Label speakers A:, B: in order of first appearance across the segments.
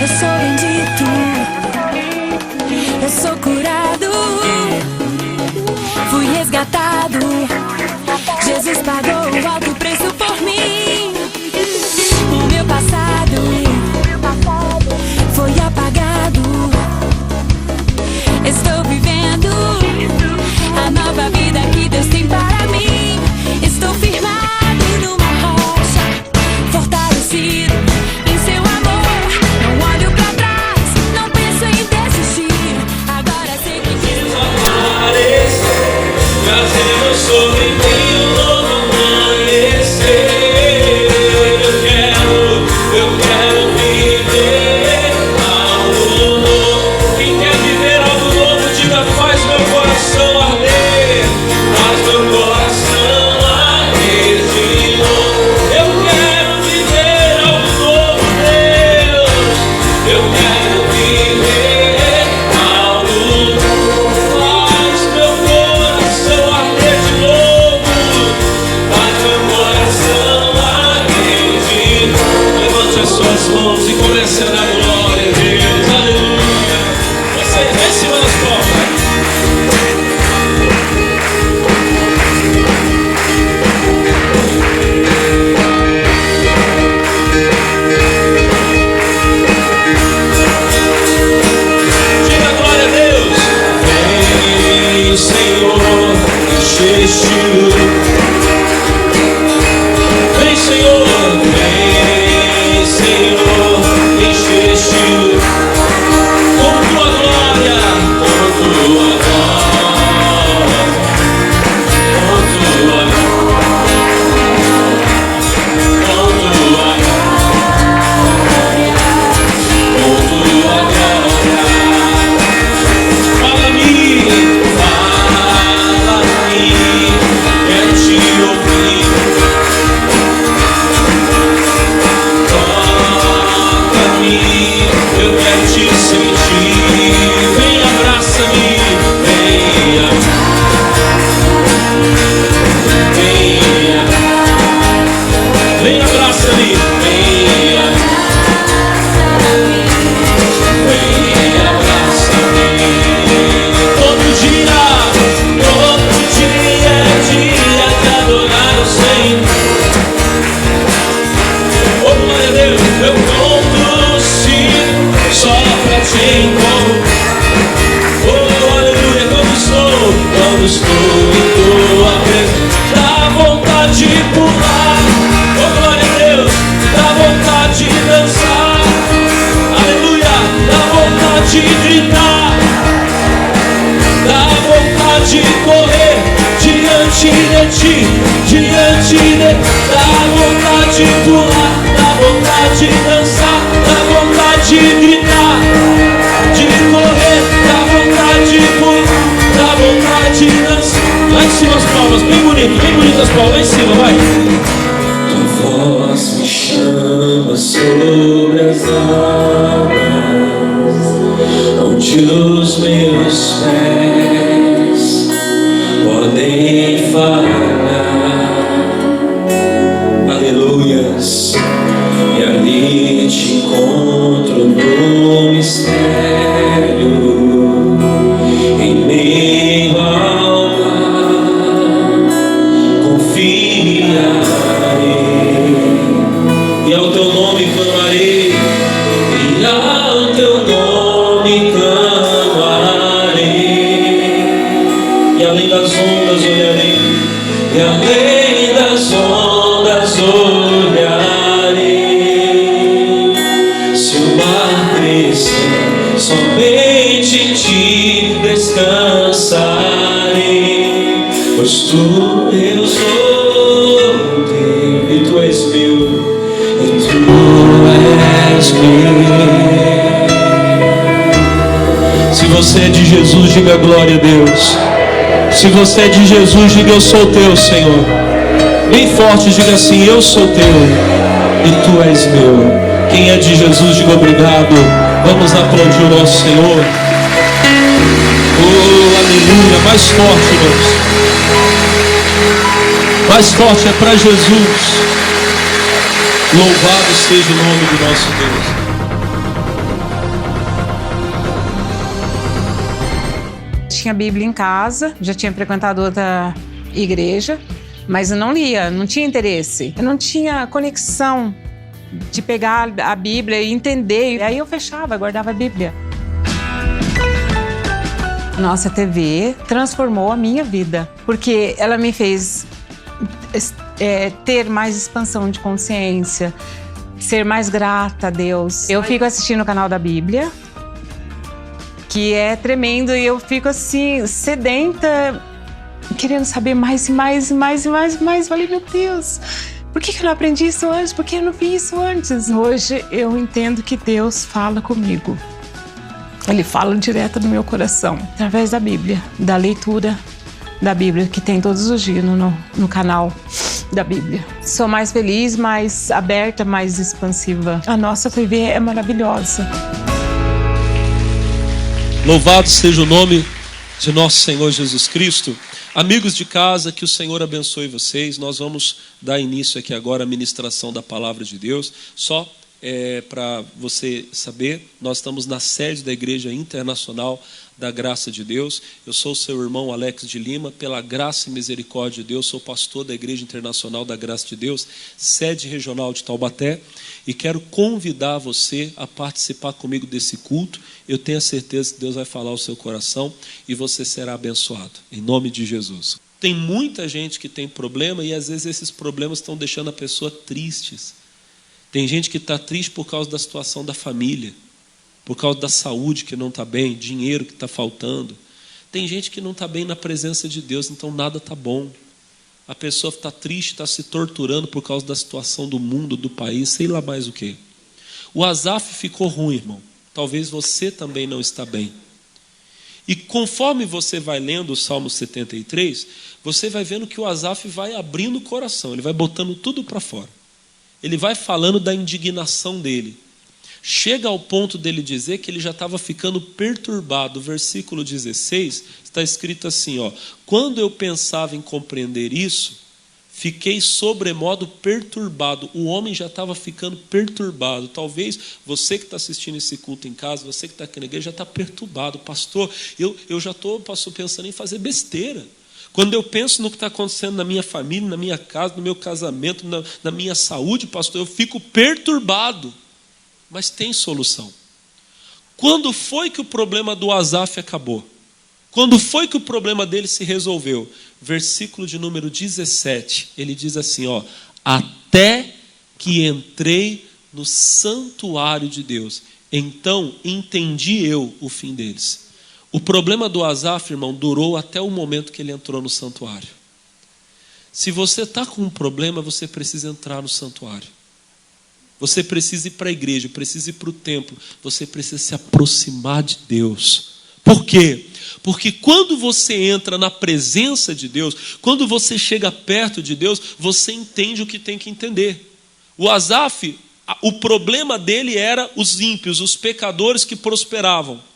A: Eu sou bendito, eu sou curado, fui resgatado. Jesus pagou o alto preço por mim. O meu passado foi apagado. Estou vivendo a nova vida que Deus tem para mim. Estou firmado numa rocha, fortalecido em seu amor. Não olho pra trás, não penso em desistir. Agora sei que Jesus
B: aparecer, trazendo sobre mim um novo amanhecer. Eu quero viver algo novo. Quem quer viver algo novo, diga: faz meu coração arder, faz meu coração arder de novo. Eu quero viver algo novo, Deus. Eu quero viver algo novo. Faz meu coração arder de novo, faz meu coração arder de novo. Levante as suas mãos e comece a dar glória a Deus. Aleluia. Você vai em cima das palmas. Diga glória a Deus. Vem, Senhor, enche-te. Vem, Senhor, enche-te com tua glória, com tua glória, com tua glória, com tua glória, com tua glória. Fala-me, quero te ouvir. Toca-me, eu quero te sentir. Vem, abraça-me, venha. Venha, vem, abraça-me, venha. Vem, abraça-me. Todo dia é dia de adorar o Senhor. Oh, glória a Deus, eu conto sim, só pra te encontrar. Oh, aleluia, quando estou em tua presença, dá vontade de pular. Oh, glória a Deus, dá vontade de dançar. Aleluia, dá vontade de gritar. Dá vontade de correr diante de ti, dá vontade de pular, dá vontade de dançar, dá vontade de gritar, de correr, dá vontade de pular, dá vontade de dançar. Lá em cima as palmas, bem bonito as palmas, lá em cima, vai. Tua voz me chama sobre as águas, onde os meus pés podem falar. Aleluias. E ali te encontro no mistério, em meio ao mar, confiarei, e ao teu nome clamarei, e ao teu nome clamarei, e além das ondas olharei, e além das ondas olharei. Se o mar crescer, somente em ti descansarei, pois tu, eu sou teu, e tu és meu, e tu és meu. Se você é de Jesus, diga glória a Deus. Se você é de Jesus, diga: eu sou teu, Senhor. Bem forte, diga assim: eu sou teu e tu és meu. Quem é de Jesus, diga obrigado. Vamos aplaudir o nosso Senhor. Oh, aleluia. Mais forte, Deus. Mais forte é para Jesus. Louvado seja o nome do nosso Deus.
C: tinha Bíblia em casa, já tinha frequentado outra igreja, mas eu não lia, não tinha interesse. Eu não tinha conexão de pegar a Bíblia e entender. E aí eu fechava, guardava a Bíblia. Nossa TV transformou a minha vida, porque ela me fez ter mais expansão de consciência, ser mais grata a Deus. Eu fico assistindo o canal da Bíblia, que é tremendo, e eu fico assim, sedenta, querendo saber mais e mais e mais e mais e mais. Falei, meu Deus, por que eu não aprendi isso antes? Por que eu não fiz isso antes? Hoje eu entendo que Deus fala comigo. Ele fala direto no meu coração, através da Bíblia, da leitura da Bíblia, que tem todos os dias no canal da Bíblia. Sou mais feliz, mais aberta, mais expansiva. A nossa TV é maravilhosa.
B: Louvado seja o nome de nosso Senhor Jesus Cristo. Amigos de casa, que o Senhor abençoe vocês. Nós vamos dar início aqui agora à ministração da Palavra de Deus. Só para você saber, nós estamos na sede da Igreja Internacional da Graça de Deus. Eu sou o seu irmão Alex de Lima. Pela graça e misericórdia de Deus, sou pastor da Igreja Internacional da Graça de Deus, sede regional de Taubaté, e quero convidar você a participar comigo desse culto. Eu tenho a certeza que Deus vai falar ao seu coração e você será abençoado, em nome de Jesus. Tem muita gente que tem problema e às vezes esses problemas estão deixando a pessoa tristes. Tem gente que está triste por causa da situação da família, por causa da saúde que não está bem, dinheiro que está faltando. Tem gente que não está bem na presença de Deus, então nada está bom. A pessoa está triste, está se torturando por causa da situação do mundo, do país, sei lá mais o quê. O Asaf ficou ruim, irmão. Talvez você também não está bem. E conforme você vai lendo o Salmo 73, você vai vendo que o Asaf vai abrindo o coração, ele vai botando tudo para fora. Ele vai falando da indignação dele. Chega ao ponto dele dizer que ele já estava ficando perturbado. Versículo 16, está escrito assim, ó: quando eu pensava em compreender isso, fiquei sobremodo perturbado. O homem já estava ficando perturbado. Talvez você que está assistindo esse culto em casa, você que está aqui na igreja, já está perturbado. Pastor, eu já estou pensando em fazer besteira. Quando eu penso no que está acontecendo na minha família, na minha casa, no meu casamento, na minha saúde, pastor, eu fico perturbado. Mas tem solução. Quando foi que o problema do Asaf acabou? Quando foi que o problema dele se resolveu? Versículo de número 17, ele diz assim, ó: até que entrei no santuário de Deus, então entendi eu o fim deles. O problema do Asaf, irmão, durou até o momento que ele entrou no santuário. Se você está com um problema, você precisa entrar no santuário. Você precisa ir para a igreja, precisa ir para o templo, você precisa se aproximar de Deus. Por quê? Porque quando você entra na presença de Deus, quando você chega perto de Deus, você entende o que tem que entender. O Asaf, o problema dele era os ímpios, os pecadores que prosperavam.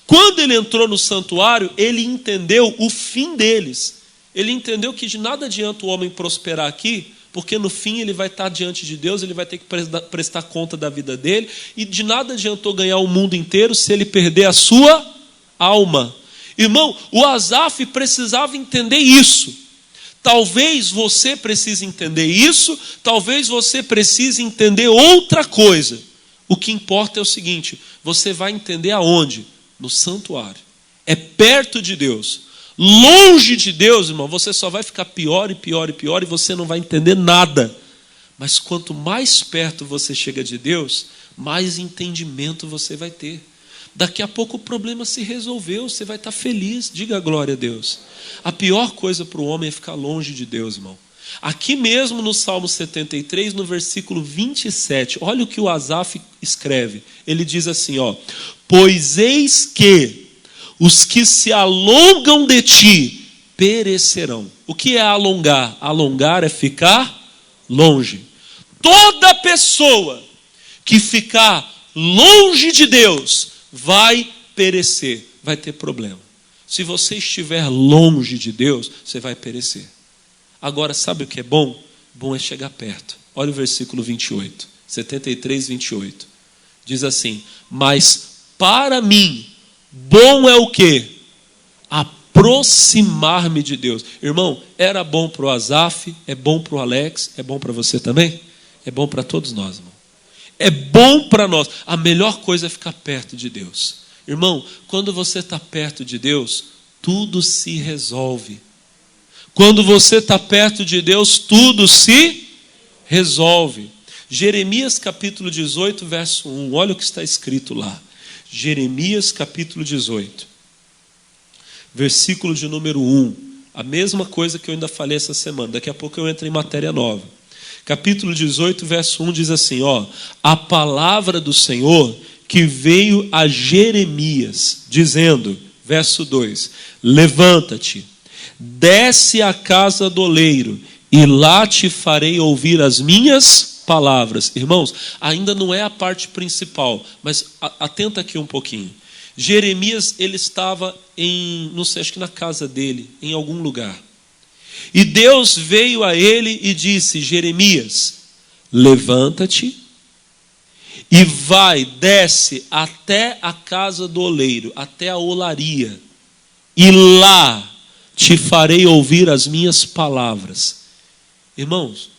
B: Quando ele entrou no santuário, ele entendeu o fim deles. Ele entendeu que de nada adianta o homem prosperar aqui, porque no fim ele vai estar diante de Deus, ele vai ter que prestar conta da vida dele, e de nada adiantou ganhar o mundo inteiro se ele perder a sua alma. Irmão, o Asaf precisava entender isso. Talvez você precise entender isso, talvez você precise entender outra coisa. O que importa é o seguinte: você vai entender aonde? No santuário. É perto de Deus. Longe de Deus, irmão, você só vai ficar pior e pior e pior, e você não vai entender nada. Mas quanto mais perto você chega de Deus, mais entendimento você vai ter. Daqui a pouco o problema se resolveu, você vai estar feliz. Diga glória a Deus. A pior coisa para o homem é ficar longe de Deus, irmão. Aqui mesmo no Salmo 73, no versículo 27, olha o que o Asaf escreve. Ele diz assim, ó: pois eis que os que se alongam de ti perecerão. O que é alongar? Alongar é ficar longe. Toda pessoa que ficar longe de Deus vai perecer, vai ter problema. Se você estiver longe de Deus, você vai perecer. Agora, sabe o que é bom? Bom é chegar perto. Olha o versículo 28, 73, 28. Diz assim: mas para mim, bom é o quê? A aproximar-me de Deus. Irmão, era bom para o Asaf, é bom para o Alex, é bom para você também? É bom para todos nós, irmão. É bom para nós. A melhor coisa é ficar perto de Deus. Irmão, quando você está perto de Deus, tudo se resolve. Quando você está perto de Deus, tudo se resolve. Jeremias capítulo 18, verso 1. Olha o que está escrito lá. Jeremias capítulo 18, versículo de número 1. A mesma coisa que eu ainda falei essa semana. Daqui a pouco eu entro em matéria nova. Capítulo 18, verso 1 diz assim, a palavra do Senhor que veio a Jeremias, dizendo, verso 2, levanta-te, desce à casa do oleiro, e lá te farei ouvir as minhas palavras. Irmãos, ainda não é a parte principal, mas atenta aqui um pouquinho. Jeremias, ele estava não sei, acho que na casa dele, em algum lugar. E Deus veio a ele e disse, Jeremias, levanta-te e desce até a casa do oleiro, até a olaria, e lá te farei ouvir as minhas palavras. Irmãos,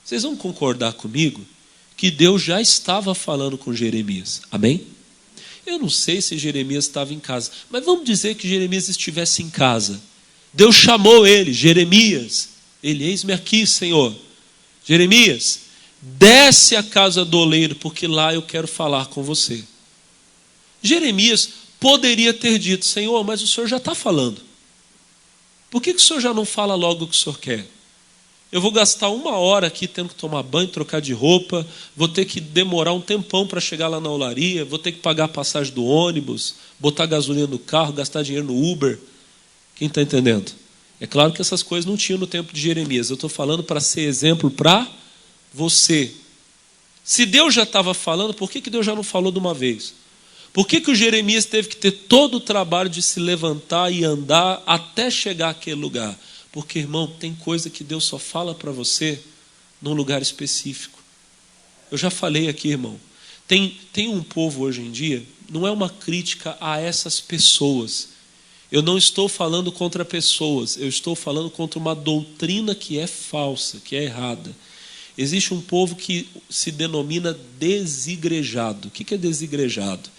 B: vocês vão concordar comigo que Deus já estava falando com Jeremias, amém? Eu não sei se Jeremias estava em casa, mas vamos dizer que Jeremias estivesse em casa. Deus chamou ele, Jeremias, eis-me aqui, Senhor. Jeremias, desce à casa do oleiro, porque lá eu quero falar com você. Jeremias poderia ter dito, Senhor, mas o Senhor já está falando. Por que o Senhor já não fala logo o que o Senhor quer? Eu vou gastar 1 hora aqui tendo que tomar banho, trocar de roupa, vou ter que demorar um tempão para chegar lá na olaria, vou ter que pagar a passagem do ônibus, botar gasolina no carro, gastar dinheiro no Uber. Quem está entendendo? É claro que essas coisas não tinham no tempo de Jeremias. Eu estou falando para ser exemplo para você. Se Deus já estava falando, por que Deus já não falou de uma vez? Por que o Jeremias teve que ter todo o trabalho de se levantar e andar até chegar àquele lugar? Porque, irmão, tem coisa que Deus só fala para você num lugar específico. Eu já falei aqui, irmão. Tem um povo hoje em dia, não é uma crítica a essas pessoas. Eu não estou falando contra pessoas, eu estou falando contra uma doutrina que é falsa, que é errada. Existe um povo que se denomina desigrejado. O que é desigrejado?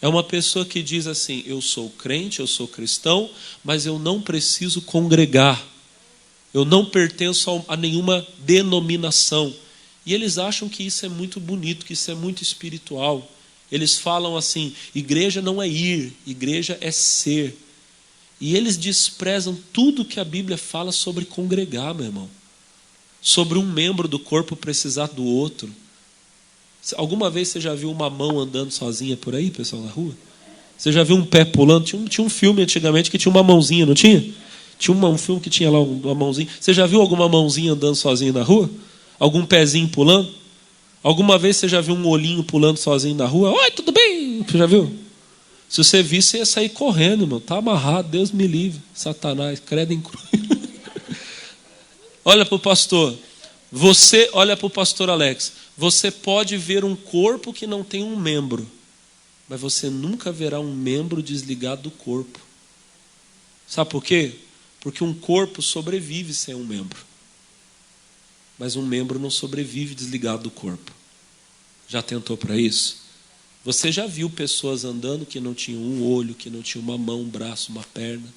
B: É uma pessoa que diz assim, eu sou crente, eu sou cristão, mas eu não preciso congregar. Eu não pertenço a nenhuma denominação. E eles acham que isso é muito bonito, que isso é muito espiritual. Eles falam assim, igreja não é ir, igreja é ser. E eles desprezam tudo que a Bíblia fala sobre congregar, meu irmão. Sobre um membro do corpo precisar do outro. Alguma vez você já viu uma mão andando sozinha por aí, pessoal, na rua? Você já viu um pé pulando? Tinha um filme antigamente que tinha uma mãozinha, não tinha? Tinha um filme que tinha lá uma mãozinha. Você já viu alguma mãozinha andando sozinha na rua? Algum pezinho pulando? Alguma vez você já viu um olhinho pulando sozinho na rua? Oi, tudo bem? Você já viu? Se você visse, você ia sair correndo, irmão. Está amarrado, Deus me livre. Satanás, credo em cruz. Olha para o pastor. Olha para o pastor Alex. Você pode ver um corpo que não tem um membro, mas você nunca verá um membro desligado do corpo. Sabe por quê? Porque um corpo sobrevive sem um membro, mas um membro não sobrevive desligado do corpo. Já tentou para isso? Você já viu pessoas andando que não tinham um olho, que não tinham uma mão, um braço, uma perna?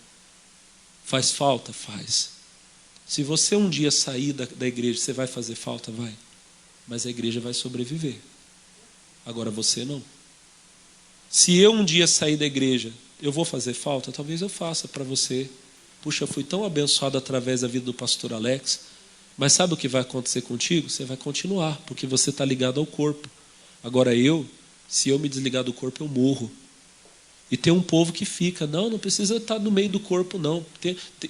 B: Faz falta? Faz. Se você um dia sair da igreja, você vai fazer falta? Vai. Mas a igreja vai sobreviver. Agora você não. Se eu um dia sair da igreja, eu vou fazer falta? Talvez eu faça para você. Puxa, eu fui tão abençoado através da vida do pastor Alex. Mas sabe o que vai acontecer contigo? Você vai continuar, porque você está ligado ao corpo. Agora se eu me desligar do corpo, eu morro. E tem um povo que fica, não precisa estar no meio do corpo, não.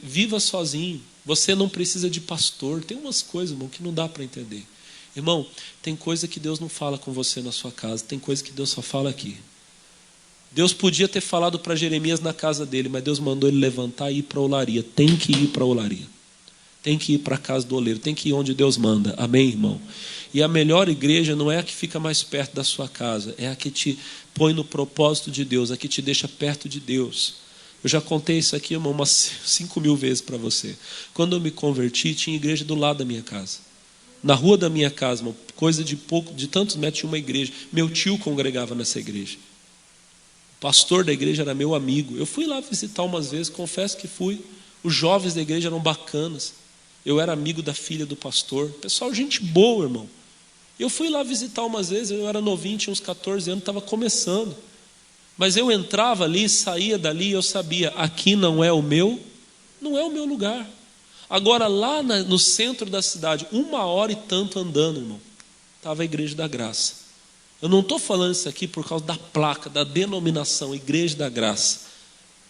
B: Viva sozinho. Você não precisa de pastor. Tem umas coisas, irmão, que não dá para entender. Irmão, tem coisa que Deus não fala com você na sua casa. Tem coisa que Deus só fala aqui. Deus podia ter falado para Jeremias na casa dele, mas Deus mandou ele levantar e ir para a olaria. Tem que ir para a olaria. Tem que ir para a casa do oleiro. Tem que ir onde Deus manda. Amém, irmão? E a melhor igreja não é a que fica mais perto da sua casa. É a que te põe no propósito de Deus. A que te deixa perto de Deus. Eu já contei isso aqui, irmão, umas 5.000 vezes para você. Quando eu me converti, tinha igreja do lado da minha casa. Na rua da minha casa, irmão, coisa de tantos metros, tinha uma igreja. Meu tio congregava nessa igreja. O pastor da igreja era meu amigo. Eu fui lá visitar umas vezes, confesso que fui. Os jovens da igreja eram bacanas. Eu era amigo da filha do pastor. Pessoal, gente boa, irmão. Eu fui lá visitar umas vezes, eu era novinho, tinha uns 14 anos, estava começando. Mas eu entrava ali, saía dali, eu sabia, aqui não é o meu lugar. Agora lá no centro da cidade, 1 hora e tanto andando, irmão, estava a Igreja da Graça. Eu não estou falando isso aqui por causa da placa, da denominação, Igreja da Graça.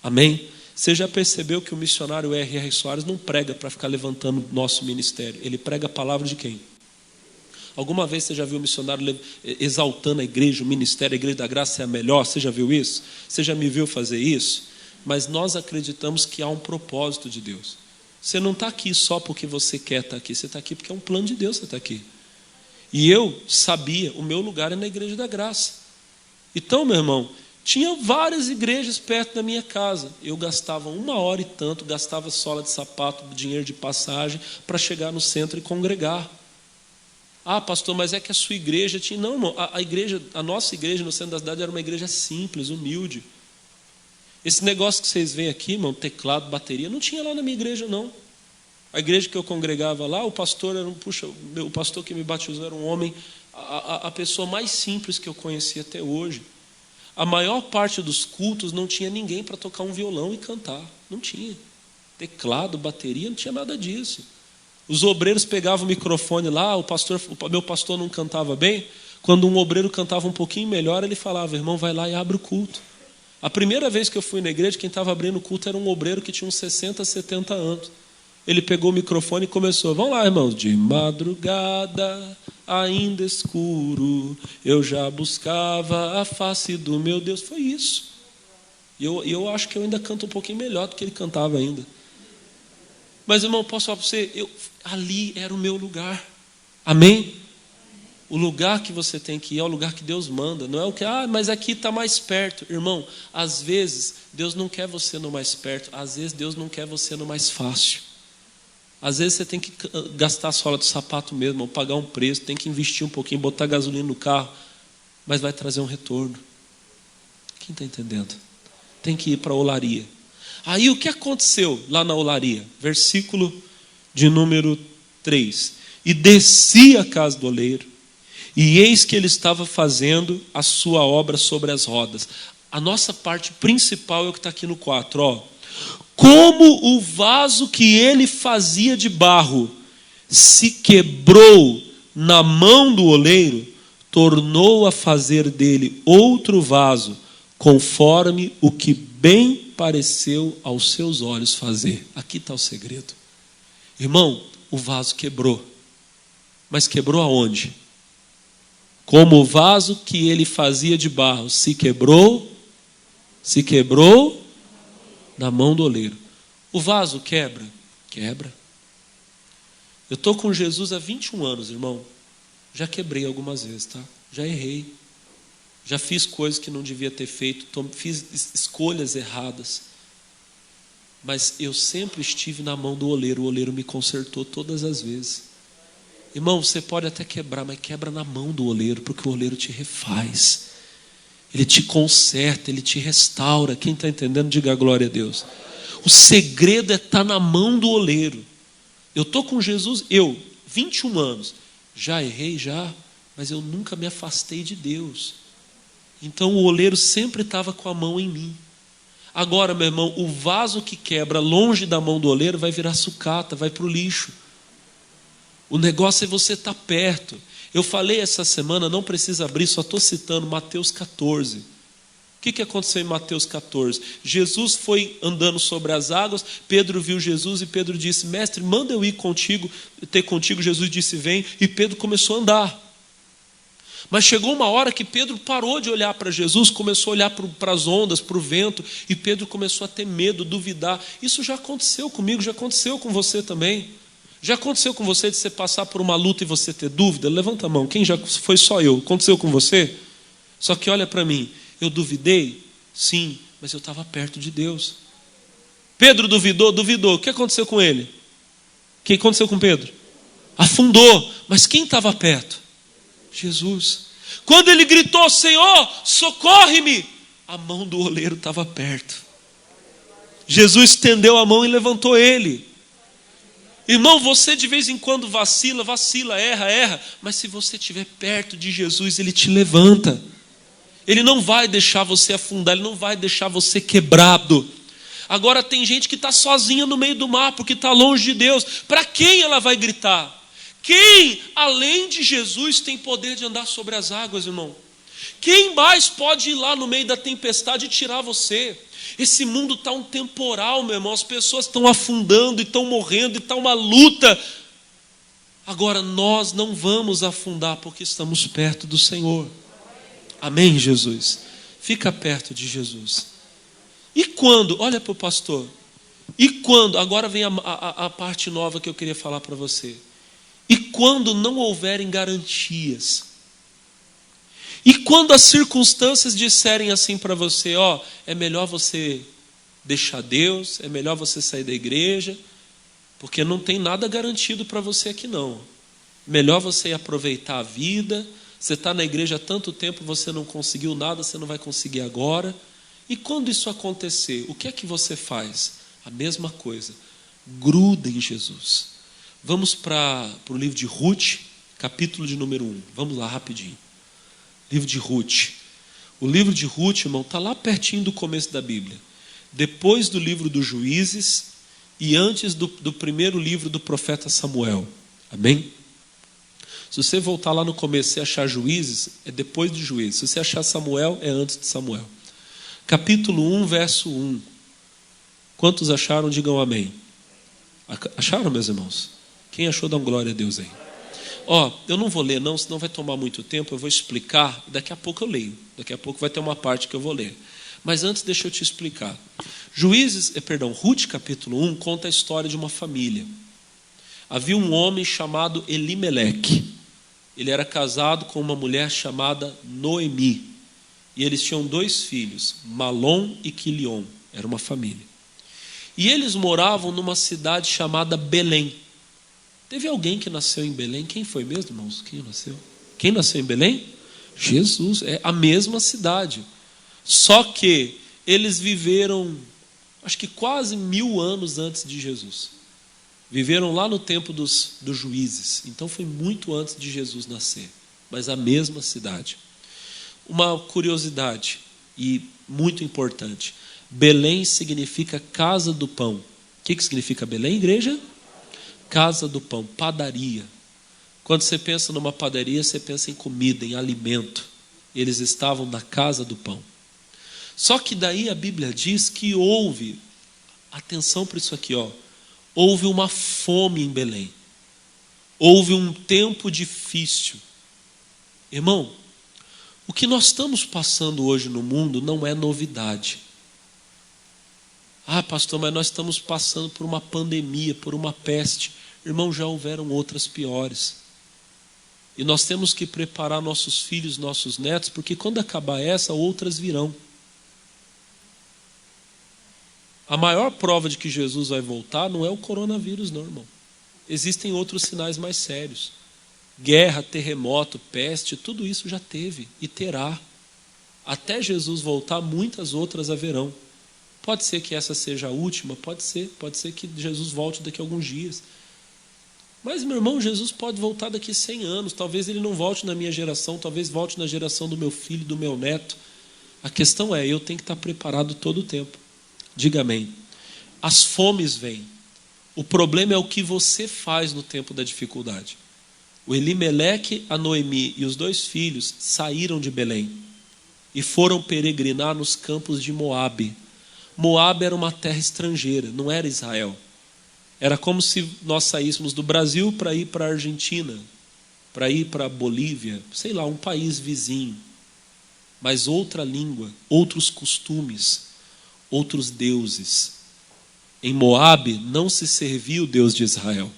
B: Amém? Você já percebeu que o missionário R.R. Soares não prega para ficar levantando nosso ministério. Ele prega a palavra de quem? Alguma vez você já viu o missionário exaltando a igreja, o ministério, a Igreja da Graça é a melhor? Você já viu isso? Você já me viu fazer isso? Mas nós acreditamos que há um propósito de Deus. Você não está aqui só porque você quer estar aqui. Você está aqui porque é um plano de Deus, você está aqui. E eu sabia, o meu lugar é na Igreja da Graça. Então, meu irmão, tinha várias igrejas perto da minha casa. Eu gastava 1 hora e tanto, gastava sola de sapato, dinheiro de passagem, para chegar no centro e congregar. Ah, pastor, mas é que a sua igreja tinha... Não, irmão, a nossa igreja no centro da cidade era uma igreja simples, humilde. Esse negócio que vocês veem aqui, irmão, teclado, bateria, não tinha lá na minha igreja, não. A igreja que eu congregava lá, o pastor era o pastor que me batizou era um homem, a pessoa mais simples que eu conheci até hoje. A maior parte dos cultos não tinha ninguém para tocar um violão e cantar. Não tinha. Teclado, bateria, não tinha nada disso. Os obreiros pegavam o microfone lá, o meu pastor não cantava bem. Quando um obreiro cantava um pouquinho melhor, ele falava, irmão, vai lá e abre o culto. A primeira vez que eu fui na igreja, quem estava abrindo o culto era um obreiro que tinha uns 60, 70 anos. Ele pegou o microfone e começou, vamos lá, irmãos, de madrugada, ainda escuro, eu já buscava a face do meu Deus. Foi isso. E eu acho que eu ainda canto um pouquinho melhor do que ele cantava ainda. Mas, irmão, posso falar para você, ali era o meu lugar. Amém? O lugar que você tem que ir é o lugar que Deus manda. Não é o que, mas aqui está mais perto. Irmão, às vezes, Deus não quer você no mais perto. Às vezes, Deus não quer você no mais fácil. Às vezes, você tem que gastar a sola do sapato mesmo, ou pagar um preço, tem que investir um pouquinho, botar gasolina no carro. Mas vai trazer um retorno. Quem está entendendo? Tem que ir para a olaria. Aí o que aconteceu lá na olaria? Versículo de número 3. E desci a casa do oleiro, e eis que ele estava fazendo a sua obra sobre as rodas. A nossa parte principal é o que está aqui no 4. Ó. Como o vaso que ele fazia de barro se quebrou na mão do oleiro, tornou a fazer dele outro vaso, conforme o que bem pareceu aos seus olhos fazer. Aqui está o segredo. Irmão, o vaso quebrou. Mas quebrou aonde? Como o vaso que ele fazia de barro se quebrou na mão do oleiro. O vaso quebra? Quebra. Eu estou com Jesus há 21 anos, irmão. Já quebrei algumas vezes, tá? Já errei. Já fiz coisas que não devia ter feito, fiz escolhas erradas. Mas eu sempre estive na mão do oleiro, o oleiro me consertou todas as vezes. Irmão, você pode até quebrar, mas quebra na mão do oleiro, porque o oleiro te refaz. Ele te conserta, ele te restaura. Quem está entendendo, diga glória a Deus. O segredo é estar na mão do oleiro. Eu estou com Jesus, 21 anos, já errei, mas eu nunca me afastei de Deus. Então o oleiro sempre estava com a mão em mim. Agora, meu irmão, o vaso que quebra longe da mão do oleiro vai virar sucata, vai para o lixo. O negócio é você estar perto. Eu falei essa semana, não precisa abrir, só estou citando Mateus 14. O que aconteceu em Mateus 14? Jesus foi andando sobre as águas, Pedro viu Jesus e Pedro disse, mestre, manda eu ir contigo, ter contigo. Jesus disse, vem, e Pedro começou a andar. Mas chegou uma hora que Pedro parou de olhar para Jesus, começou a olhar para as ondas, para o vento, e Pedro começou a ter medo, duvidar. Isso já aconteceu comigo, já aconteceu com você também. Já aconteceu com você de você passar por uma luta e você ter dúvida? Levanta a mão, quem já foi? Só eu. Aconteceu com você? Só que olha para mim, eu duvidei? Sim, mas eu estava perto de Deus. Pedro duvidou? Duvidou. O que aconteceu com ele? O que aconteceu com Pedro? Afundou. Mas quem estava perto? Jesus. Quando ele gritou, Senhor, socorre-me, a mão do oleiro estava perto. Jesus estendeu a mão e levantou ele. Irmão, você de vez em quando vacila, erra, mas se você estiver perto de Jesus, Ele te levanta. Ele não vai deixar você afundar, Ele não vai deixar você quebrado. Agora tem gente que está sozinha no meio do mar, porque está longe de Deus. Para quem ela vai gritar? Quem, além de Jesus, tem poder de andar sobre as águas, irmão? Quem mais pode ir lá no meio da tempestade e tirar você? Esse mundo está um temporal, meu irmão. As pessoas estão afundando e estão morrendo e está uma luta. Agora nós não vamos afundar porque estamos perto do Senhor. Amém, Jesus? Fica perto de Jesus. E quando, olha para o pastor, e quando, agora vem a parte nova que eu queria falar para você. E quando não houverem garantias? E quando as circunstâncias disserem assim para você, ó, é melhor você deixar Deus, é melhor você sair da igreja, porque não tem nada garantido para você aqui não. Melhor você aproveitar a vida, você está na igreja há tanto tempo, você não conseguiu nada, você não vai conseguir agora. E quando isso acontecer, o que é que você faz? A mesma coisa, gruda em Jesus. Vamos para o livro de Ruth, capítulo de número 1, vamos lá rapidinho. Livro de Ruth. O livro de Ruth, irmão, está lá pertinho do começo da Bíblia. Depois do livro dos Juízes e antes do primeiro livro do profeta Samuel. Amém? Se você voltar lá no começo e achar Juízes, é depois de Juízes. Se você achar Samuel, é antes de Samuel. Capítulo 1, verso 1. Quantos acharam? Digam amém. Acharam, meus irmãos? Quem achou, dá glória a Deus aí. Eu não vou ler não, senão vai tomar muito tempo, eu vou explicar, daqui a pouco eu leio, daqui a pouco vai ter uma parte que eu vou ler. Mas antes deixa eu te explicar. Ruth capítulo 1 conta a história de uma família. Havia um homem chamado Elimeleque, ele era casado com uma mulher chamada Noemi, e eles tinham 2 filhos, Malom e Quilion, era uma família. E eles moravam numa cidade chamada Belém. Teve alguém que nasceu em Belém? Quem foi mesmo, irmãos? Quem nasceu em Belém? Jesus, é a mesma cidade. Só que eles viveram, acho que quase 1000 anos antes de Jesus. Viveram lá no tempo dos juízes. Então foi muito antes de Jesus nascer. Mas a mesma cidade. Uma curiosidade e muito importante. Belém significa casa do pão. O que significa Belém, igreja? Casa do pão, padaria. Quando você pensa numa padaria, você pensa em comida, em alimento. Eles estavam na casa do pão. Só que daí a Bíblia diz que houve, atenção para isso aqui, houve uma fome em Belém. Houve um tempo difícil. Irmão, o que nós estamos passando hoje no mundo não é novidade. Ah, pastor, mas nós estamos passando por uma pandemia, por uma peste. Irmão, já houveram outras piores. E nós temos que preparar nossos filhos, nossos netos, porque quando acabar essa, outras virão. A maior prova de que Jesus vai voltar não é o coronavírus, não, irmão. Existem outros sinais mais sérios. Guerra, terremoto, peste, tudo isso já teve e terá. Até Jesus voltar, muitas outras haverão. Pode ser que essa seja a última, pode ser que Jesus volte daqui a alguns dias. Mas, meu irmão, Jesus pode voltar daqui 100 anos, talvez ele não volte na minha geração, talvez volte na geração do meu filho, do meu neto. A questão é, eu tenho que estar preparado todo o tempo. Diga amém. As fomes vêm. O problema é o que você faz no tempo da dificuldade. O Elimeleque, a Noemi e os 2 filhos saíram de Belém e foram peregrinar nos campos de Moabe. Moabe era uma terra estrangeira, não era Israel. Era como se nós saíssemos do Brasil para ir para a Argentina, para ir para a Bolívia, sei lá, um país vizinho. Mas outra língua, outros costumes, outros deuses. Em Moabe não se servia o Deus de Israel.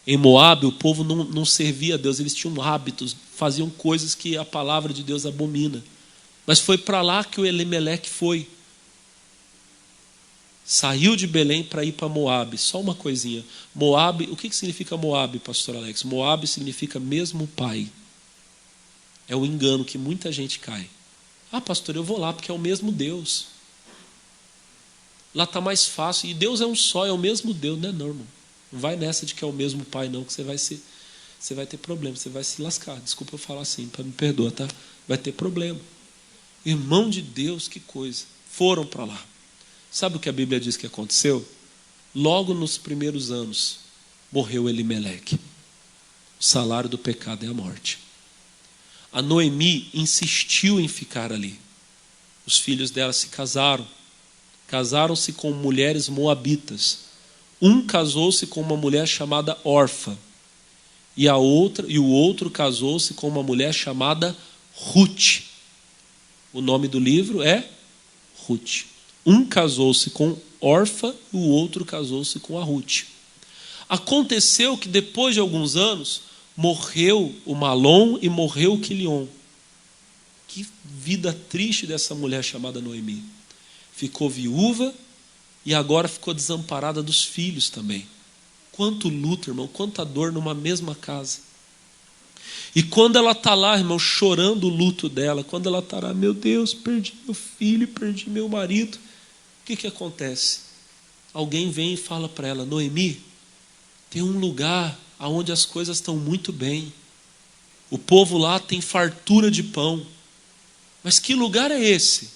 B: Em Moabe o povo não servia a Deus, eles tinham hábitos, faziam coisas que a palavra de Deus abomina. Mas foi para lá que o Elimeleque foi. Saiu de Belém para ir para Moabe. Só uma coisinha. Moabe, o que significa Moabe, pastor Alex? Moabe significa mesmo pai. É o engano que muita gente cai. Ah, pastor, eu vou lá porque é o mesmo Deus. Lá está mais fácil. E Deus é um só, é o mesmo Deus. Não é não, irmão. Não vai nessa de que é o mesmo pai, não, que você vai ter problema, você vai se lascar. Desculpa eu falar assim, para me perdoar, tá? Vai ter problema. Irmão de Deus, que coisa. Foram para lá. Sabe o que a Bíblia diz que aconteceu? Logo nos primeiros anos, morreu Elimeleque. O salário do pecado é a morte. A Noemi insistiu em ficar ali. Os filhos dela se casaram. Casaram-se com mulheres moabitas. Um casou-se com uma mulher chamada Orfa. E o outro casou-se com uma mulher chamada Ruth. O nome do livro é Ruth. Um casou-se com Orfa e o outro casou-se com a Ruth. Aconteceu que depois de alguns anos, morreu o Malom e morreu o Quilion. Que vida triste dessa mulher chamada Noemi. Ficou viúva e agora ficou desamparada dos filhos também. Quanto luto, irmão, quanta dor numa mesma casa. E quando ela está lá, irmão, chorando o luto dela, quando ela está lá, meu Deus, perdi meu filho, perdi meu marido, o que acontece? Alguém vem e fala para ela, Noemi, tem um lugar onde as coisas estão muito bem. O povo lá tem fartura de pão. Mas que lugar é esse?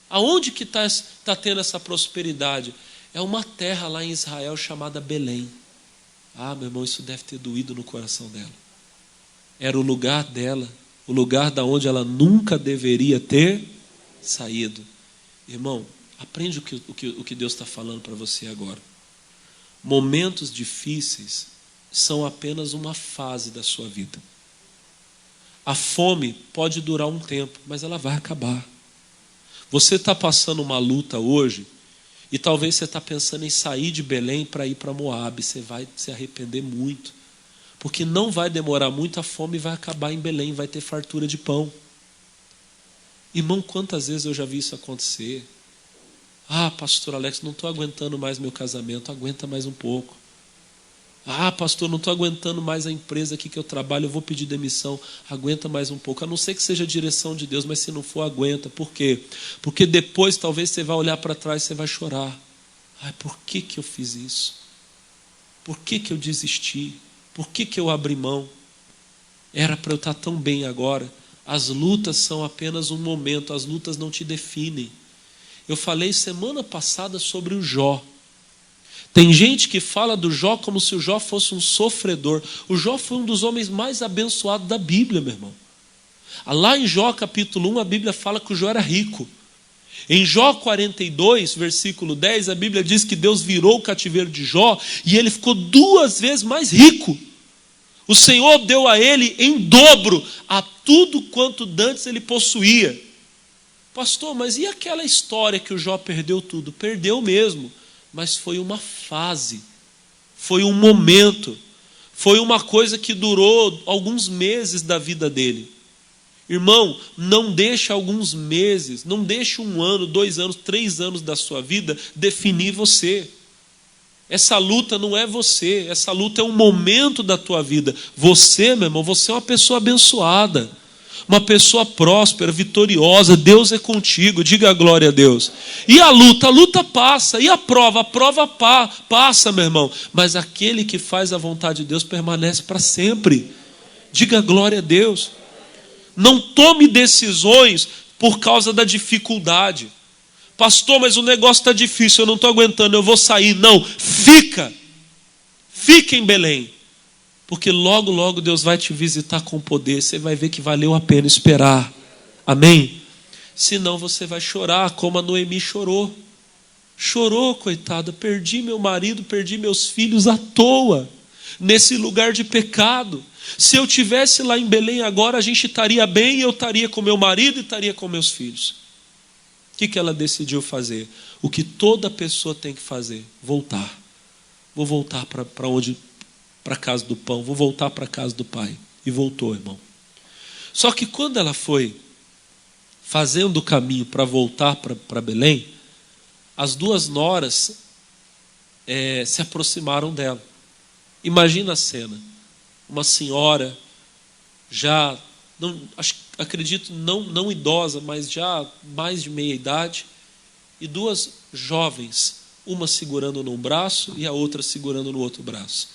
B: Aonde que está tendo essa prosperidade? É uma terra lá em Israel chamada Belém. Ah, meu irmão, isso deve ter doído no coração dela. Era o lugar dela, o lugar da onde ela nunca deveria ter saído. Irmão, aprende o que Deus está falando para você agora. Momentos difíceis são apenas uma fase da sua vida. A fome pode durar um tempo, mas ela vai acabar. Você está passando uma luta hoje e talvez você está pensando em sair de Belém para ir para Moabe. Você vai se arrepender muito, porque não vai demorar muito, a fome vai acabar em Belém, vai ter fartura de pão. Irmão, quantas vezes eu já vi isso acontecer? Ah, pastor Alex, não estou aguentando mais meu casamento, aguenta mais um pouco. Ah, pastor, não estou aguentando mais a empresa aqui que eu trabalho, eu vou pedir demissão. Aguenta mais um pouco, a não ser que seja a direção de Deus, mas se não for, aguenta. Por quê? Porque depois talvez você vai olhar para trás e você vai chorar. Ai, por que eu fiz isso? Por que eu desisti? Por que eu abri mão? Era para eu estar tão bem agora. As lutas são apenas um momento, as lutas não te definem. Eu falei semana passada sobre o Jó. Tem gente que fala do Jó como se o Jó fosse um sofredor. O Jó foi um dos homens mais abençoados da Bíblia, meu irmão. Lá em Jó capítulo 1, a Bíblia fala que o Jó era rico. Em Jó 42, versículo 10, a Bíblia diz que Deus virou o cativeiro de Jó e ele ficou 2 vezes mais rico. O Senhor deu a ele em dobro a tudo quanto dantes ele possuía. Pastor, mas e aquela história que o Jó perdeu tudo? Perdeu mesmo. Mas foi uma fase, foi um momento, foi uma coisa que durou alguns meses da vida dele. Irmão, não deixe alguns meses, não deixe 1 ano, 2 anos, 3 anos da sua vida definir você. Essa luta não é você, essa luta é um momento da tua vida. Você, meu irmão, você é uma pessoa abençoada. Uma pessoa próspera, vitoriosa, Deus é contigo, diga a glória a Deus. E a luta passa, e a prova passa, meu irmão. Mas aquele que faz a vontade de Deus permanece para sempre. Diga a glória a Deus. Não tome decisões por causa da dificuldade. Pastor, mas o negócio está difícil, eu não estou aguentando, eu vou sair. Não, fica em Belém. Porque logo, logo Deus vai te visitar com poder. Você vai ver que valeu a pena esperar. Amém? Senão você vai chorar como a Noemi chorou. Chorou, coitada. Perdi meu marido, perdi meus filhos à toa. Nesse lugar de pecado. Se eu tivesse lá em Belém agora, a gente estaria bem. Eu estaria com meu marido e estaria com meus filhos. O que ela decidiu fazer? O que toda pessoa tem que fazer? Voltar. Vou voltar para onde... para a casa do pão, vou voltar para a casa do pai. E voltou, irmão. Só que quando ela foi fazendo o caminho para voltar para Belém, as duas noras se aproximaram dela. Imagina a cena. Uma senhora já, acredito, não idosa, mas já mais de meia idade, e duas jovens, uma segurando num braço e a outra segurando no outro braço.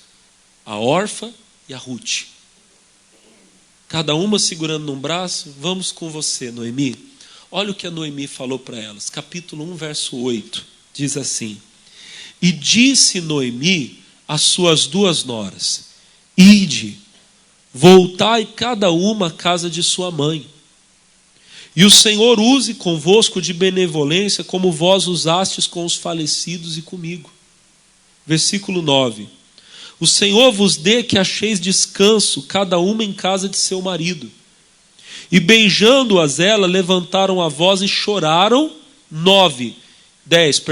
B: A Orfa e a Ruth. Cada uma segurando num braço. Vamos com você, Noemi. Olha o que a Noemi falou para elas. Capítulo 1, verso 8. Diz assim: E disse Noemi às suas duas noras: Ide, voltai cada uma à casa de sua mãe. E o Senhor use convosco de benevolência, como vós usastes com os falecidos e comigo. Versículo 9. O Senhor vos dê que acheis descanso, cada uma em casa de seu marido. E beijando-as ela, levantaram a voz e choraram. 10,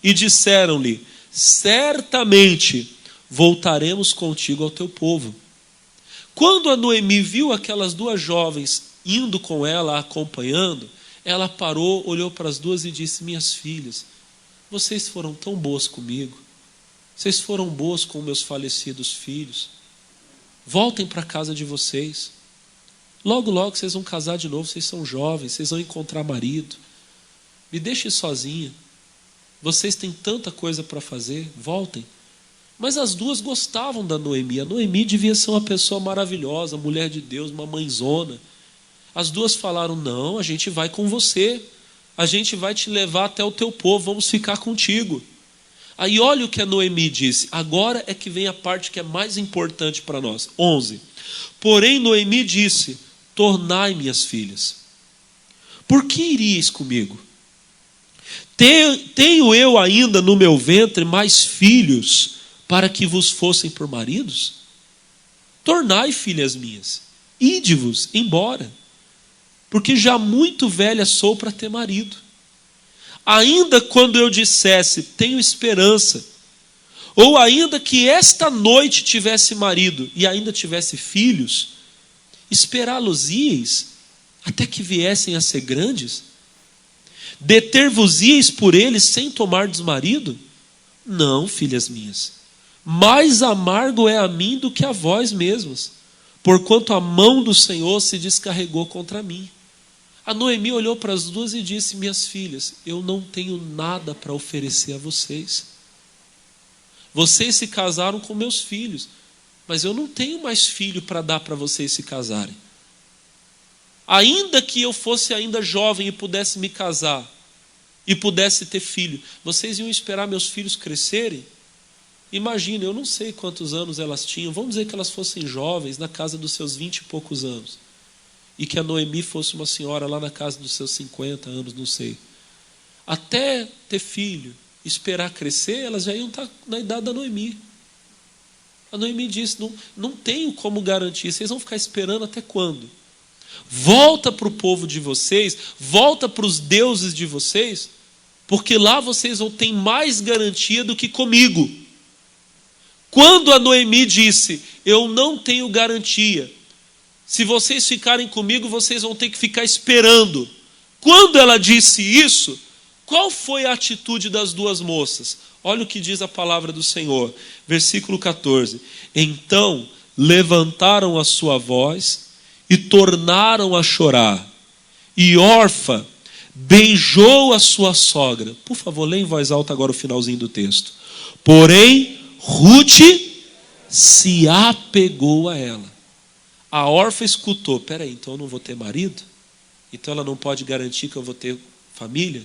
B: e disseram-lhe: certamente voltaremos contigo ao teu povo. Quando a Noemi viu aquelas duas jovens indo com ela, acompanhando, ela parou, olhou para as duas e disse: minhas filhas, vocês foram tão boas comigo, vocês foram boas com meus falecidos filhos, voltem para a casa de vocês, logo logo vocês vão casar de novo, vocês são jovens, vocês vão encontrar marido, me deixem sozinha, vocês têm tanta coisa para fazer, voltem. Mas as duas gostavam da Noemi. A Noemi devia ser uma pessoa maravilhosa, mulher de Deus, uma mãezona. As duas falaram: não, a gente vai com você, a gente vai te levar até o teu povo, vamos ficar contigo. Aí olha o que a Noemi disse. Agora é que vem a parte que é mais importante para nós. 11. Porém Noemi disse: tornai, minhas filhas, por que iríeis comigo? Tenho eu ainda no meu ventre mais filhos para que vos fossem por maridos? Tornai, filhas minhas, ide-vos embora, porque já muito velha sou para ter marido. Ainda quando eu dissesse: tenho esperança, ou ainda que esta noite tivesse marido e ainda tivesse filhos, esperá-los-íeis até que viessem a ser grandes? Deter-vos-íeis por eles sem tomardes marido? Não, filhas minhas, mais amargo é a mim do que a vós mesmas, porquanto a mão do Senhor se descarregou contra mim. A Noemi olhou para as duas e disse: minhas filhas, eu não tenho nada para oferecer a vocês. Vocês se casaram com meus filhos, mas eu não tenho mais filho para dar para vocês se casarem. Ainda que eu fosse ainda jovem e pudesse me casar, e pudesse ter filho, vocês iam esperar meus filhos crescerem? Imagina, eu não sei quantos anos elas tinham, vamos dizer que elas fossem jovens, na casa dos seus 20 e poucos anos, e que a Noemi fosse uma senhora lá na casa dos seus 50 anos, não sei. Até ter filho, esperar crescer, elas já iam estar na idade da Noemi. A Noemi disse: não tenho como garantir, vocês vão ficar esperando até quando? Volta para o povo de vocês, volta para os deuses de vocês, porque lá vocês vão ter mais garantia do que comigo. Quando a Noemi disse: eu não tenho garantia, se vocês ficarem comigo, vocês vão ter que ficar esperando. Quando ela disse isso, qual foi a atitude das duas moças? Olha o que diz a palavra do Senhor, versículo 14. Então levantaram a sua voz e tornaram a chorar. E Orfa beijou a sua sogra. Por favor, leia em voz alta agora o finalzinho do texto. Porém, Ruth se apegou a ela. A Orfa escutou: peraí, então eu não vou ter marido? Então ela não pode garantir que eu vou ter família?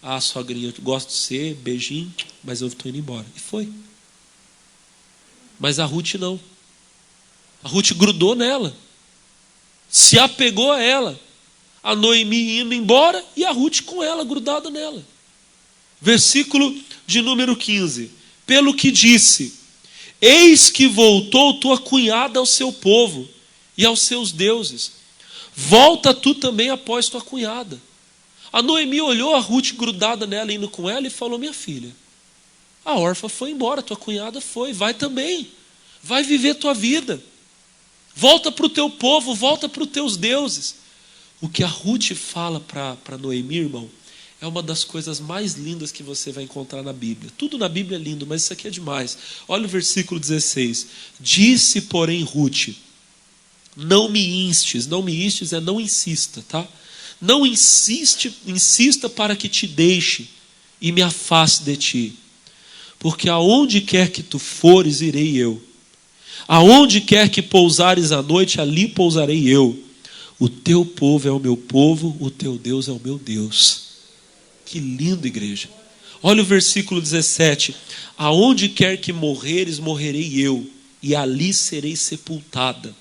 B: Ah, sogrinha, eu gosto de ser, beijinho, mas eu estou indo embora. E foi. Mas a Ruth não. A Ruth grudou nela, se apegou a ela. A Noemi indo embora e a Ruth com ela, grudada nela. Versículo de número 15. Pelo que disse: eis que voltou tua cunhada ao seu povo e aos seus deuses. Volta tu também após tua cunhada. A Noemi olhou a Ruth grudada nela, indo com ela, e falou: minha filha, a Orfa foi embora, tua cunhada foi, vai também. Vai viver tua vida. Volta para o teu povo, volta para os teus deuses. O que a Ruth fala para Noemi, irmão, é uma das coisas mais lindas que você vai encontrar na Bíblia. Tudo na Bíblia é lindo, mas isso aqui é demais. Olha o versículo 16. Disse, porém, Ruth, não me instes é não insista, tá? Não insista para que te deixe e me afaste de ti. Porque aonde quer que tu fores, irei eu. Aonde quer que pousares à noite, ali pousarei eu. O teu povo é o meu povo, o teu Deus é o meu Deus. Que lindo, igreja. Olha o versículo 17. Aonde quer que morreres, morrerei eu, e ali serei sepultada.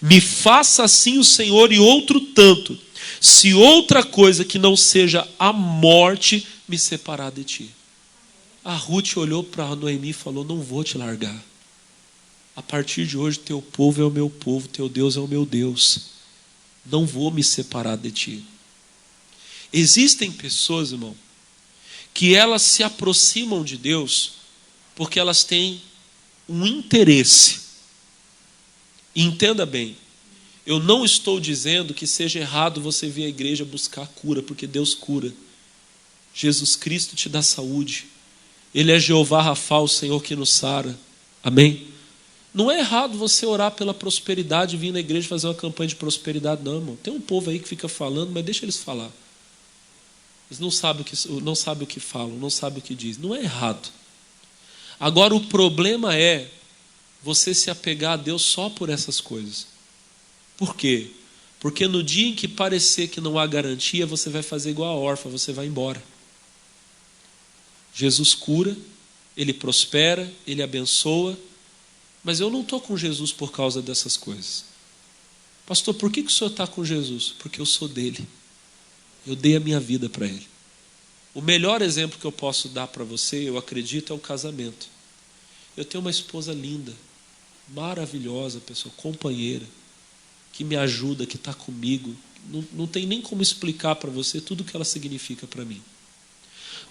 B: Me faça assim o Senhor e outro tanto, se outra coisa que não seja a morte me separar de ti. A Ruth olhou para Noemi e falou, não vou te largar. A partir de hoje teu povo é o meu povo, teu Deus é o meu Deus. Não vou me separar de ti. Existem pessoas, irmão, que elas se aproximam de Deus porque elas têm um interesse. E entenda bem, eu não estou dizendo que seja errado você vir à igreja buscar cura, porque Deus cura. Jesus Cristo te dá saúde. Ele é Jeová Rafa, o Senhor que nos sara. Amém? Não é errado você orar pela prosperidade e vir na igreja fazer uma campanha de prosperidade, não, irmão. Tem um povo aí que fica falando, mas deixa eles falar. Eles não sabem o que falam, não sabem o que dizem. Não é errado. Agora, o problema é você se apegar a Deus só por essas coisas. Por quê? Porque no dia em que parecer que não há garantia, você vai fazer igual a órfã, você vai embora. Jesus cura, Ele prospera, Ele abençoa, mas eu não estou com Jesus por causa dessas coisas. Pastor, por que o senhor está com Jesus? Porque eu sou dele. Eu dei a minha vida para Ele. O melhor exemplo que eu posso dar para você, eu acredito, é o casamento. Eu tenho uma esposa linda, maravilhosa, pessoa, companheira, que me ajuda, que está comigo. Não tem nem como explicar para você tudo o que ela significa para mim.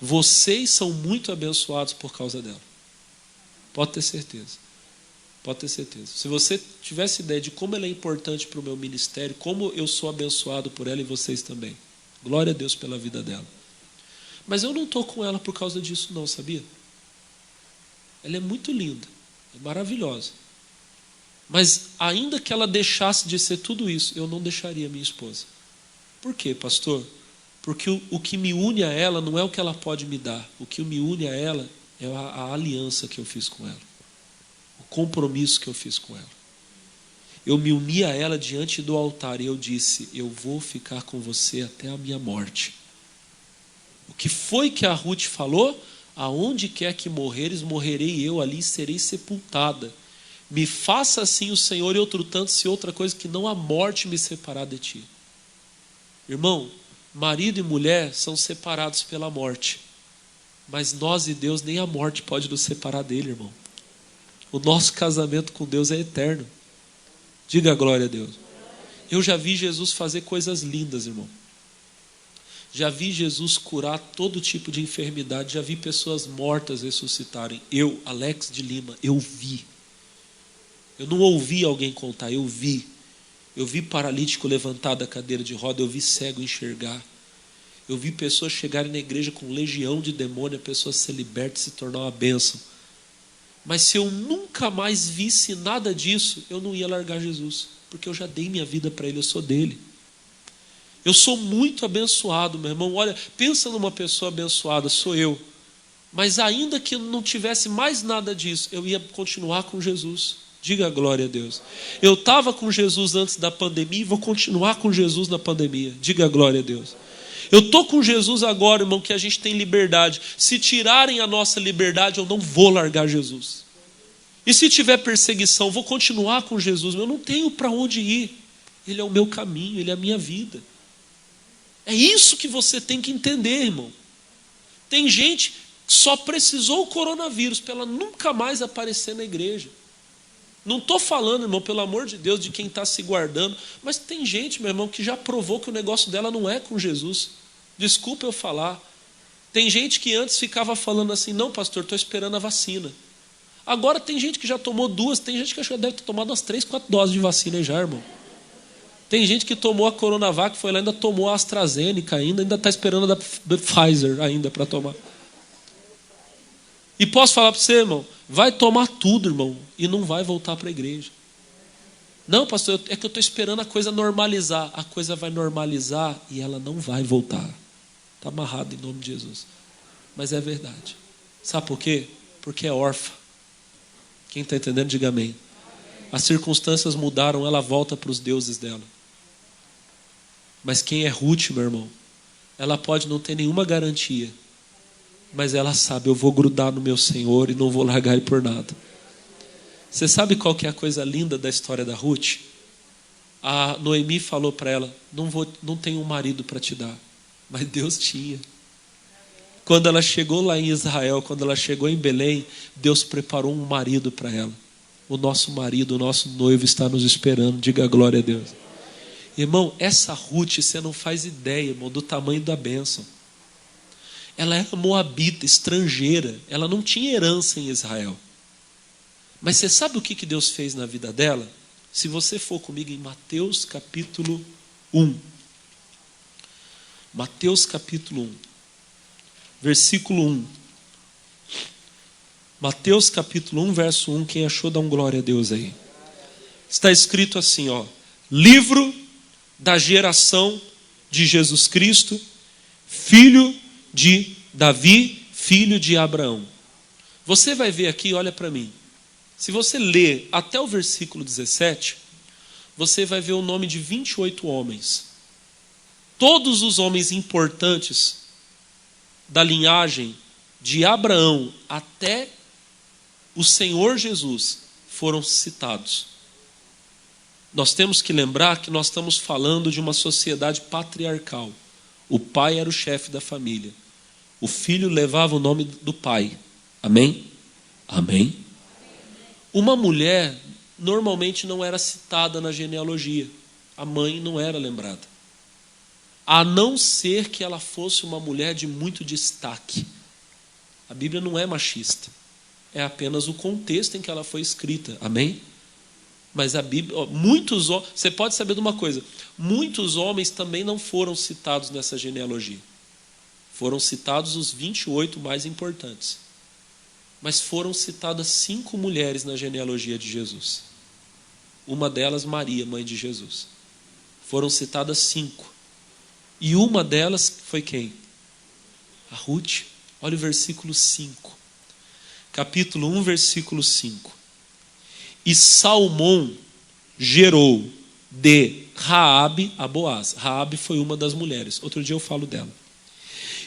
B: Vocês são muito abençoados por causa dela. Pode ter certeza. Pode ter certeza. Se você tivesse ideia de como ela é importante para o meu ministério, como eu sou abençoado por ela e vocês também. Glória a Deus pela vida dela. Mas eu não estou com ela por causa disso não, sabia? Ela é muito linda, é maravilhosa. Mas ainda que ela deixasse de ser tudo isso, eu não deixaria minha esposa. Por quê, pastor? Porque o que me une a ela não é o que ela pode me dar. O que me une a ela é a aliança que eu fiz com ela. O compromisso que eu fiz com ela. Eu me uni a ela diante do altar e eu disse, eu vou ficar com você até a minha morte. O que foi que a Ruth falou? Aonde quer que morreres, morrerei eu, ali serei sepultada. Me faça assim o Senhor e outro tanto, se outra coisa que não a morte me separar de ti. Irmão, marido e mulher são separados pela morte. Mas nós e Deus, nem a morte pode nos separar dele, irmão. O nosso casamento com Deus é eterno. Diga a glória a Deus. Eu já vi Jesus fazer coisas lindas, irmão. Já vi Jesus curar todo tipo de enfermidade. Já vi pessoas mortas ressuscitarem. Eu, Alex de Lima, eu vi. Eu não ouvi alguém contar, eu vi. Eu vi paralítico levantar da cadeira de roda, eu vi cego enxergar. Eu vi pessoas chegarem na igreja com legião de demônio, a pessoa ser liberta e se tornar uma bênção. Mas se eu nunca mais visse nada disso, eu não ia largar Jesus, porque eu já dei minha vida para Ele, eu sou dele. Eu sou muito abençoado, meu irmão. Olha, pensa numa pessoa abençoada, sou eu. Mas ainda que não tivesse mais nada disso, eu ia continuar com Jesus. Diga a glória a Deus. Eu estava com Jesus antes da pandemia e vou continuar com Jesus na pandemia. Diga a glória a Deus. Eu estou com Jesus agora, irmão, que a gente tem liberdade. Se tirarem a nossa liberdade, eu não vou largar Jesus. E se tiver perseguição, vou continuar com Jesus. Eu não tenho para onde ir. Ele é o meu caminho, Ele é a minha vida. É isso que você tem que entender, irmão. Tem gente que só precisou o coronavírus para ela nunca mais aparecer na igreja. Não estou falando, irmão, pelo amor de Deus, de quem está se guardando, mas tem gente, meu irmão, que já provou que o negócio dela não é com Jesus. Desculpa eu falar. Tem gente que antes ficava falando assim, não, pastor, estou esperando a vacina. Agora tem gente que já tomou 2, tem gente que já deve ter tomado umas 3, 4 doses de vacina aí já, irmão. Tem gente que tomou a Coronavac, foi lá, ainda tomou a AstraZeneca, ainda está esperando a da Pfizer ainda para tomar. E posso falar para você, irmão, vai tomar tudo, irmão, e não vai voltar para a igreja. Não, pastor, é que eu estou esperando a coisa normalizar. A coisa vai normalizar e ela não vai voltar. Está amarrado em nome de Jesus. Mas é verdade. Sabe por quê? Porque é órfã. Quem está entendendo, diga amém. As circunstâncias mudaram, ela volta para os deuses dela. Mas quem é Ruth, meu irmão, ela pode não ter nenhuma garantia, mas ela sabe, eu vou grudar no meu Senhor e não vou largar ele por nada. Você sabe qual que é a coisa linda da história da Ruth? A Noemi falou para ela, não tenho um marido para te dar. Mas Deus tinha. Quando ela chegou lá em Israel, quando ela chegou em Belém, Deus preparou um marido para ela. O nosso marido, o nosso noivo está nos esperando. Diga glória a Deus. Irmão, essa Ruth, você não faz ideia, irmão, do tamanho da bênção. Ela era moabita, estrangeira. Ela não tinha herança em Israel. Mas você sabe o que Deus fez na vida dela? Se você for comigo em Mateus capítulo 1. Mateus capítulo 1. Versículo 1. Mateus capítulo 1, verso 1. Quem achou, dá um glória a Deus aí. Está escrito assim, ó. Livro da geração de Jesus Cristo, filho de Davi, filho de Abraão. Você vai ver aqui, olha para mim. Se você ler até o versículo 17, você vai ver o nome de 28 homens. Todos os homens importantes da linhagem de Abraão até o Senhor Jesus foram citados. Nós temos que lembrar que nós estamos falando de uma sociedade patriarcal. O pai era o chefe da família. O filho levava o nome do pai. Amém? Amém? Uma mulher normalmente não era citada na genealogia. A mãe não era lembrada. A não ser que ela fosse uma mulher de muito destaque. A Bíblia não é machista. É apenas o contexto em que ela foi escrita. Amém? Mas a Bíblia, você pode saber de uma coisa, muitos homens também não foram citados nessa genealogia. Foram citados os 28 mais importantes. Mas foram citadas 5 mulheres na genealogia de Jesus. Uma delas, Maria, mãe de Jesus. Foram citadas 5. E uma delas foi quem? A Ruth. Olha o versículo 5. Capítulo 1, versículo 5. E Salmão gerou de Raabe a Boaz. Raabe foi uma das mulheres. Outro dia eu falo dela.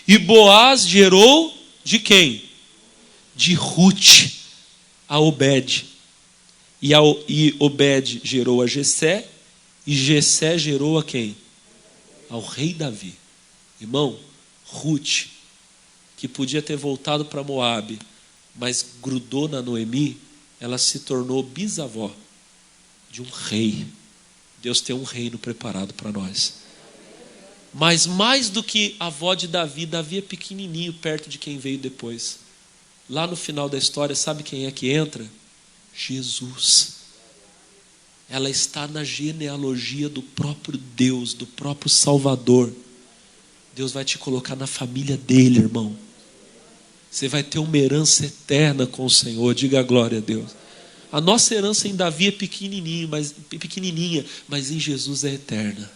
B: E Boaz gerou de quem? De Ruth a Obed. E Obed gerou a Jessé. E Jessé gerou a quem? Ao rei Davi. Irmão, Ruth, que podia ter voltado para Moabe, mas grudou na Noemi, ela se tornou bisavó de um rei. Deus tem um reino preparado para nós. Mas mais do que a avó de Davi, Davi é pequenininho perto de quem veio depois. Lá no final da história, sabe quem é que entra? Jesus. Ela está na genealogia do próprio Deus, do próprio Salvador. Deus vai te colocar na família dele, irmão. Você vai ter uma herança eterna com o Senhor. Diga a glória a Deus. A nossa herança em Davi é pequenininha, mas em Jesus é eterna.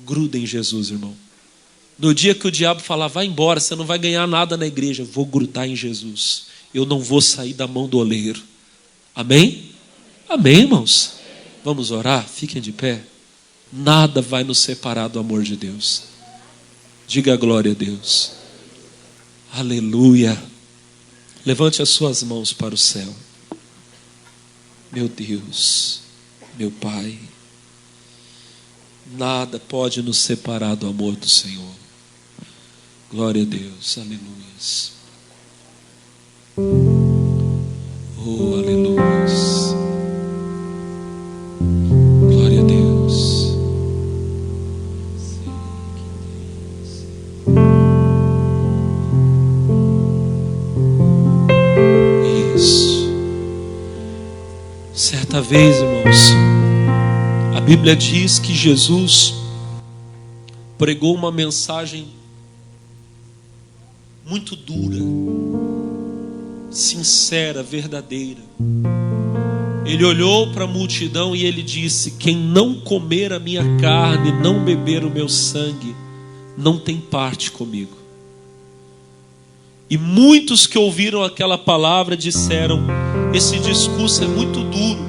B: Gruda em Jesus, irmão. No dia que o diabo falar, vai embora, você não vai ganhar nada na igreja, vou grudar em Jesus. Eu não vou sair da mão do oleiro. Amém? Amém, irmãos? Vamos orar? Fiquem de pé. Nada vai nos separar do amor de Deus. Diga a glória a Deus. Aleluia. Levante as suas mãos para o céu. Meu Deus, meu Pai, nada pode nos separar do amor do Senhor. Glória a Deus, aleluia. Oh, aleluia. Glória a Deus. Isso. Certa vez, irmãos, a Bíblia diz que Jesus pregou uma mensagem muito dura, sincera, verdadeira. Ele olhou para a multidão e ele disse: quem não comer a minha carne, não beber o meu sangue, não tem parte comigo. E muitos que ouviram aquela palavra disseram: esse discurso é muito duro,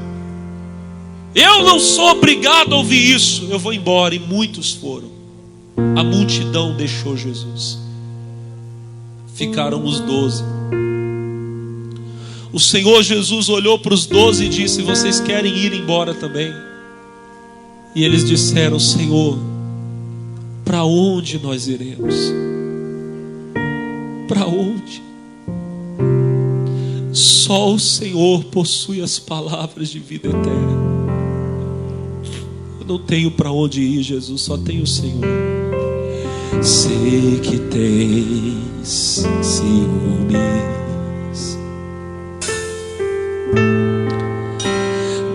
B: eu não sou obrigado a ouvir isso, eu vou embora. E muitos foram. A multidão deixou Jesus. Ficaram os 12. O Senhor Jesus olhou para os 12 e disse: vocês querem ir embora também? E eles disseram: Senhor, para onde nós iremos? Para onde? Só o Senhor possui as palavras de vida eterna. Eu não tenho para onde ir, Jesus, só tenho o Senhor. Sei que tens ciúmes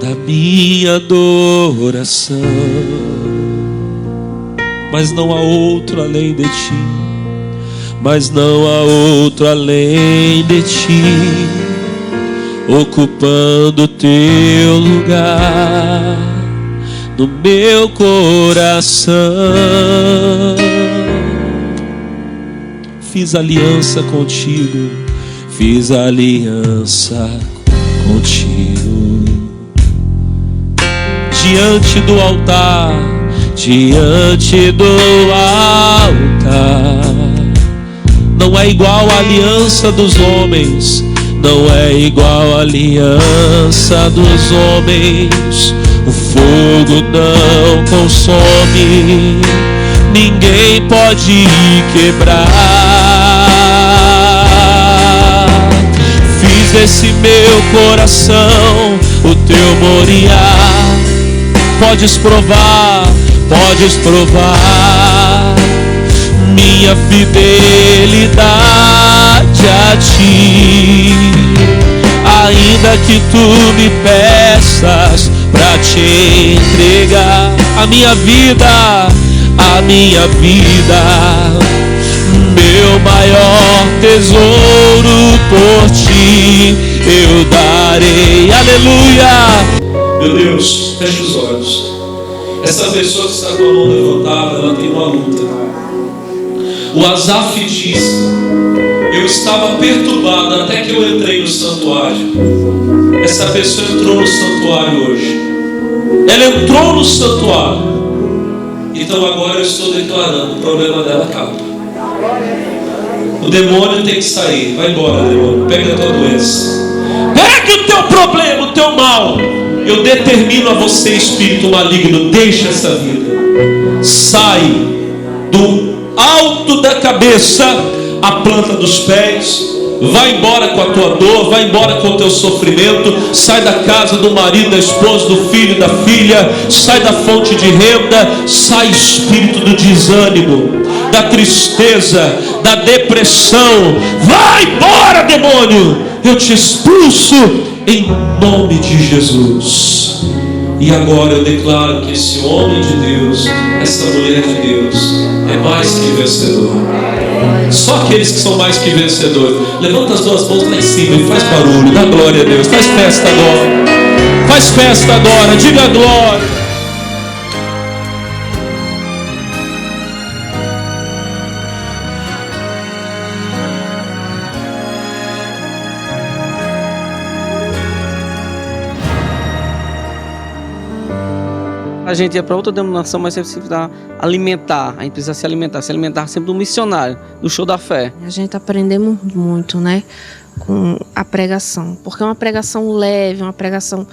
B: da minha adoração, mas não há outro além de ti, mas não há outro além de ti, ocupando teu lugar no meu coração. Fiz aliança contigo, fiz aliança contigo. Diante do altar, diante do altar. Não é igual a aliança dos homens, não é igual a aliança dos homens. O fogo não consome, ninguém pode quebrar. Fiz desse meu coração o teu moriá. Podes provar, podes provar minha fidelidade a ti. Ainda que tu me peças pra te entregar a minha vida, meu maior tesouro por ti eu darei. Aleluia! Meu Deus, feche os olhos. Essa pessoa que está com a mão levantada, ela tem uma luta. O Asaf diz: eu estava perturbado até que eu entrei no santuário. Essa pessoa entrou no santuário hoje. Ela entrou no santuário. Então agora eu estou declarando: o problema dela acaba. O demônio tem que sair. Vai embora, demônio. Pega a tua doença. Pegue o teu problema, o teu mal. Eu determino a você, espírito maligno, deixa essa vida. Sai do alto da cabeça à planta dos pés. Vai embora com a tua dor, vai embora com o teu sofrimento. Sai da casa do marido, da esposa, do filho, da filha. Sai da fonte de renda. Sai, espírito do desânimo, da tristeza, da depressão. Vai embora, demônio. Eu te expulso em nome de Jesus. E agora eu declaro que esse homem de Deus, essa mulher de Deus, é mais que vencedor. Só aqueles que são mais que vencedores. Levanta as duas mãos lá em cima e faz barulho. Dá glória a Deus. Faz festa agora. Faz festa agora. Diga glória.
D: A gente ia para outra denominação, mas sempre precisa alimentar. A gente precisa se alimentar sempre do missionário, do show da fé.
E: A gente aprendemos muito, né, com a pregação, porque é uma pregação leve, uma pregação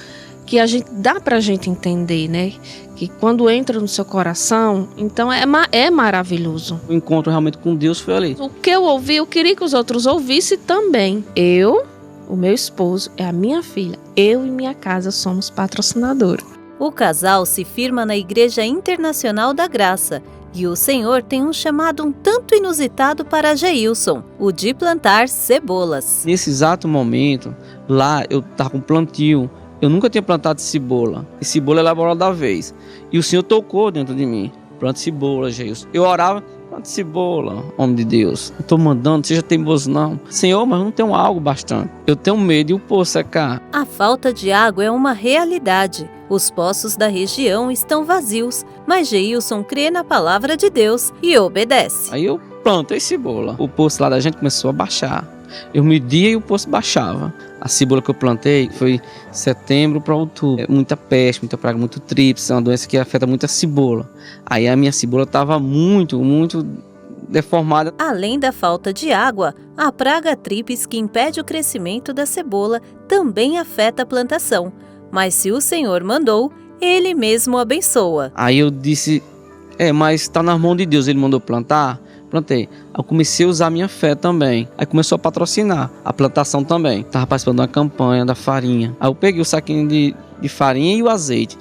E: que a gente dá pra gente entender, né, que quando entra no seu coração, então é maravilhoso.
D: O encontro realmente com Deus foi ali.
E: O que eu ouvi, eu queria que os outros ouvissem também. O meu esposo, a minha filha, eu e minha casa somos patrocinadores.
F: O casal se firma na Igreja Internacional da Graça e o Senhor tem um chamado um tanto inusitado para Geilson, o de plantar cebolas.
D: Nesse exato momento, lá eu estava com plantio Eu nunca tinha plantado cebola. E cebola era a bola da vez. E o Senhor tocou dentro de mim. Plante cebola, Geilson. Eu orava, plante cebola, homem de Deus. Não estou mandando, seja teimoso não. Senhor, mas não tenho algo bastante. Eu tenho medo e o poço secar.
F: A falta de água é uma realidade. Os poços da região estão vazios, mas Geilson crê na palavra de Deus e obedece.
D: Aí eu plantei cebola. O poço lá da gente começou a baixar. Eu media e o poço baixava. A cebola que eu plantei foi setembro para outubro. Muita peste, muita praga, muito tríplice, é uma doença que afeta muito a cebola. Aí a minha cebola estava muito deformada.
F: Além da falta de água, a praga tríplice que impede o crescimento da cebola também afeta a plantação. Mas se o Senhor mandou, Ele mesmo abençoa.
D: Aí eu disse, mas está nas mãos de Deus, Ele mandou plantar. Plantei. Eu comecei a usar a minha fé também. Aí começou a patrocinar a plantação também. Estava participando de uma campanha da farinha. Aí eu peguei o saquinho de farinha e o azeite.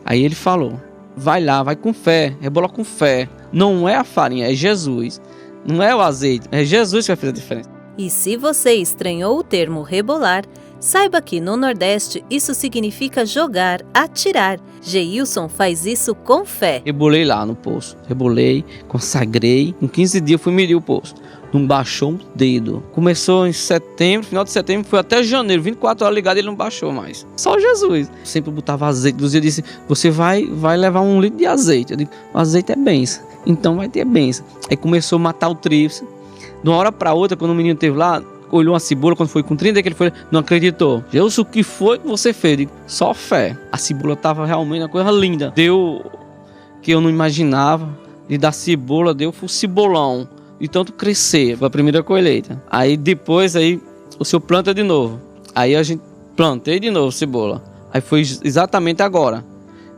D: Aí ele falou, vai lá, vai com fé, rebola com fé. Não é a farinha, é Jesus. Não é o azeite, é Jesus que vai fazer a diferença.
F: E se você estranhou o termo rebolar, saiba que no Nordeste isso significa jogar, atirar. Geilson faz isso com fé.
D: Rebolei lá no poço. Rebolei, consagrei. Em 15 dias eu fui medir o poço. Não baixou um dedo. Começou em setembro, final de setembro, foi até janeiro. 24 horas ligado, ele não baixou mais. Só Jesus. Sempre botava azeite. Eu disse, você vai levar 1 litro de azeite. Eu digo, o azeite é benção. Então vai ter benção. Aí começou a matar o tríplice. De uma hora para outra, quando o menino esteve lá, olhou uma cebola, quando foi com 30 que ele foi, não acreditou. Deus, o que foi que você fez? Digo, só fé. A cebola estava realmente uma coisa linda. Deu que eu não imaginava. E da cebola deu o cebolão. De tanto crescer, foi a primeira colheita. Aí depois, o senhor planta de novo. Aí a gente plantei de novo cebola. Aí foi exatamente agora.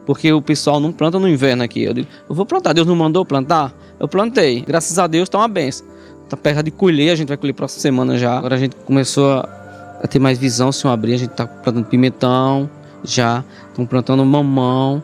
D: Porque o pessoal não planta no inverno aqui. Eu digo, eu vou plantar. Deus não mandou plantar? Eu plantei. Graças a Deus está uma benção. Tá perto de colher, a gente vai colher próxima semana já. Agora a gente começou a ter mais visão, se eu abrir, a gente tá plantando pimentão já, estamos plantando mamão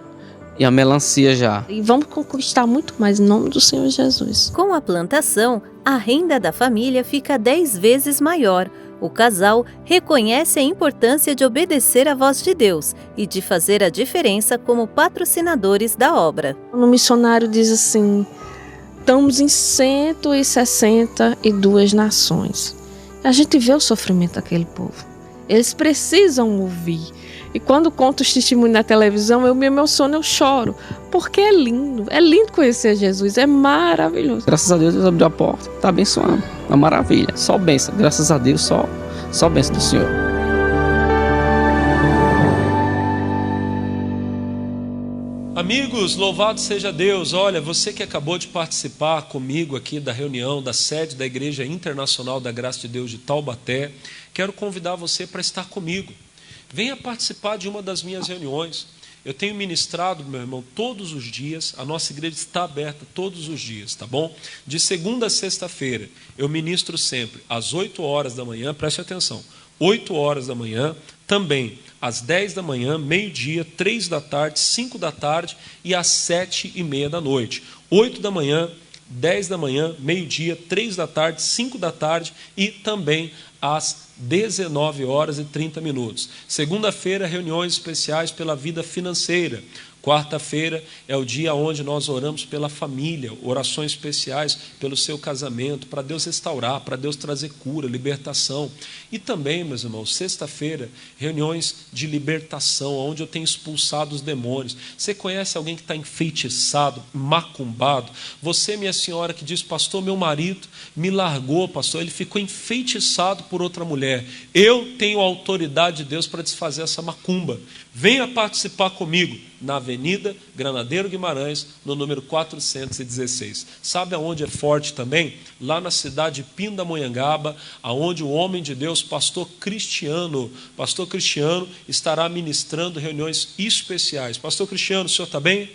D: e a melancia já.
E: E vamos conquistar muito mais em nome do Senhor Jesus.
F: Com a plantação, a renda da família fica 10 vezes maior. O casal reconhece a importância de obedecer à voz de Deus e de fazer a diferença como patrocinadores da obra.
E: O missionário diz assim, estamos em 162 nações. A gente vê o sofrimento daquele povo. Eles precisam ouvir. E quando conto os testemunhos na televisão, eu me emociono, eu choro. Porque é lindo. É lindo conhecer Jesus. É maravilhoso.
D: Graças a Deus, Deus abriu a porta. Está abençoando. Uma maravilha. Só bênção. Graças a Deus, só bênção do Senhor.
B: Amigos, louvado seja Deus. Olha, você que acabou de participar comigo aqui da reunião da sede da Igreja Internacional da Graça de Deus de Taubaté, quero convidar você para estar comigo. Venha participar de uma das minhas reuniões. Eu tenho ministrado, meu irmão, todos os dias. A nossa igreja está aberta todos os dias, tá bom? De segunda a sexta-feira, eu ministro sempre às 8 horas da manhã, preste atenção, 8 horas da manhã, também às 10 da manhã, meio-dia, 3 da tarde, 5 da tarde e às 7h30 da noite. 8 da manhã, 10 da manhã, meio-dia, 3 da tarde, 5 da tarde e também às 19h30. Segunda-feira, reuniões especiais pela vida financeira. Quarta-feira é o dia onde nós oramos pela família, orações especiais pelo seu casamento, para Deus restaurar, para Deus trazer cura, libertação. E também, meus irmãos, sexta-feira, reuniões de libertação, onde eu tenho expulsado os demônios. Você conhece alguém que está enfeitiçado, macumbado? Você, minha senhora, que diz, pastor, meu marido me largou, pastor, ele ficou enfeitiçado por outra mulher. Eu tenho a autoridade de Deus para desfazer essa macumba. Venha participar comigo na Avenida Granadeiro Guimarães, no número 416. Sabe aonde é forte também? Lá na cidade de Pindamonhangaba, aonde o homem de Deus, pastor Cristiano, estará ministrando reuniões especiais. Pastor Cristiano, o senhor está bem?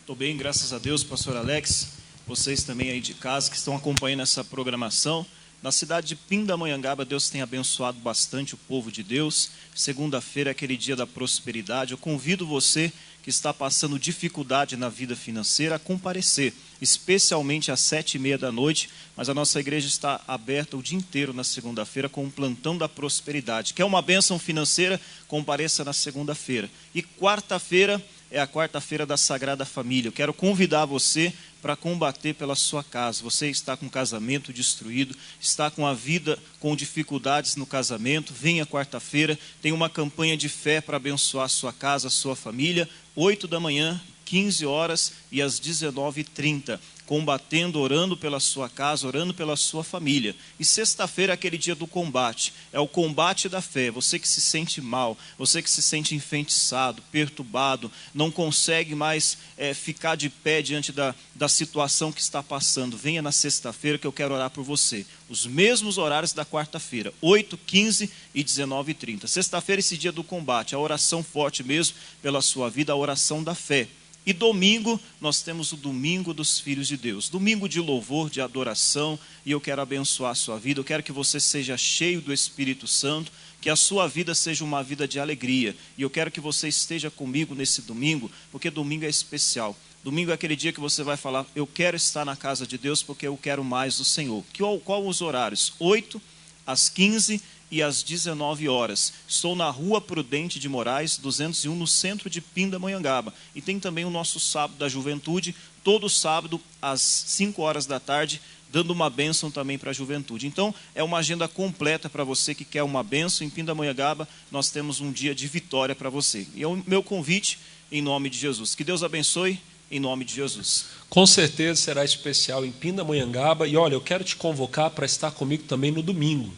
G: Estou bem, graças a Deus, pastor Alex. Vocês também aí de casa que estão acompanhando essa programação. Na cidade de Pindamonhangaba, Deus tem abençoado bastante o povo de Deus. Segunda-feira é aquele dia da prosperidade. Eu convido você que está passando dificuldade na vida financeira a comparecer. especialmente às 7h30 da noite, mas a nossa igreja está aberta o dia inteiro na segunda-feira com o plantão da prosperidade. Quer uma bênção financeira? Compareça na segunda-feira. E quarta-feira é a quarta-feira da Sagrada Família. Eu quero convidar você para combater pela sua casa. Você está com o casamento destruído, está com a vida com dificuldades no casamento, venha quarta-feira, tem uma campanha de fé para abençoar a sua casa, a sua família, 8 da manhã, 15 horas e às 19h30, combatendo, orando pela sua casa, orando pela sua família. E sexta-feira é aquele dia do combate, é o combate da fé. Você que se sente mal, você que se sente enfeitiçado, perturbado, não consegue mais ficar de pé diante da situação que está passando, venha na sexta-feira que eu quero orar por você. Os mesmos horários da quarta-feira, 8, 15 e 19h30. Sexta-feira, esse dia do combate, a oração forte mesmo pela sua vida, a oração da fé. E domingo, nós temos o Domingo dos Filhos de Deus. Domingo de louvor, de adoração, e eu quero abençoar a sua vida. Eu quero que você seja cheio do Espírito Santo, que a sua vida seja uma vida de alegria. E eu quero que você esteja comigo nesse domingo, porque domingo é especial. Domingo é aquele dia que você vai falar, eu quero estar na casa de Deus, porque eu quero mais do Senhor. Qual os horários? 8, às 15 e às 19 horas. Estou na Rua Prudente de Moraes, 201, no centro de Pindamonhangaba. E tem também o nosso sábado da juventude, todo sábado às 5 horas da tarde, dando uma bênção também para a juventude. Então, é uma agenda completa para você que quer uma bênção. Em Pindamonhangaba, nós temos um dia de vitória para você. E é o meu convite em nome de Jesus. Que Deus abençoe em nome de Jesus.
B: Com certeza será especial em Pindamonhangaba. E olha, eu quero te convocar para estar comigo também no domingo.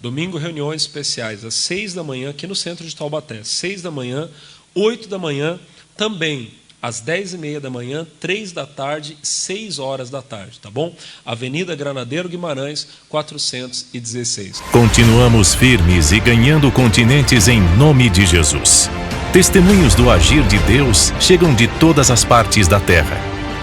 B: Domingo, reuniões especiais, às 6 da manhã, aqui no centro de Taubaté. 6 da manhã, 8 da manhã, também às 10h30 da manhã, 3 da tarde, 6 horas da tarde, tá bom? Avenida Granadeiro Guimarães, 416.
H: Continuamos firmes e ganhando continentes em nome de Jesus. Testemunhos do agir de Deus chegam de todas as partes da terra.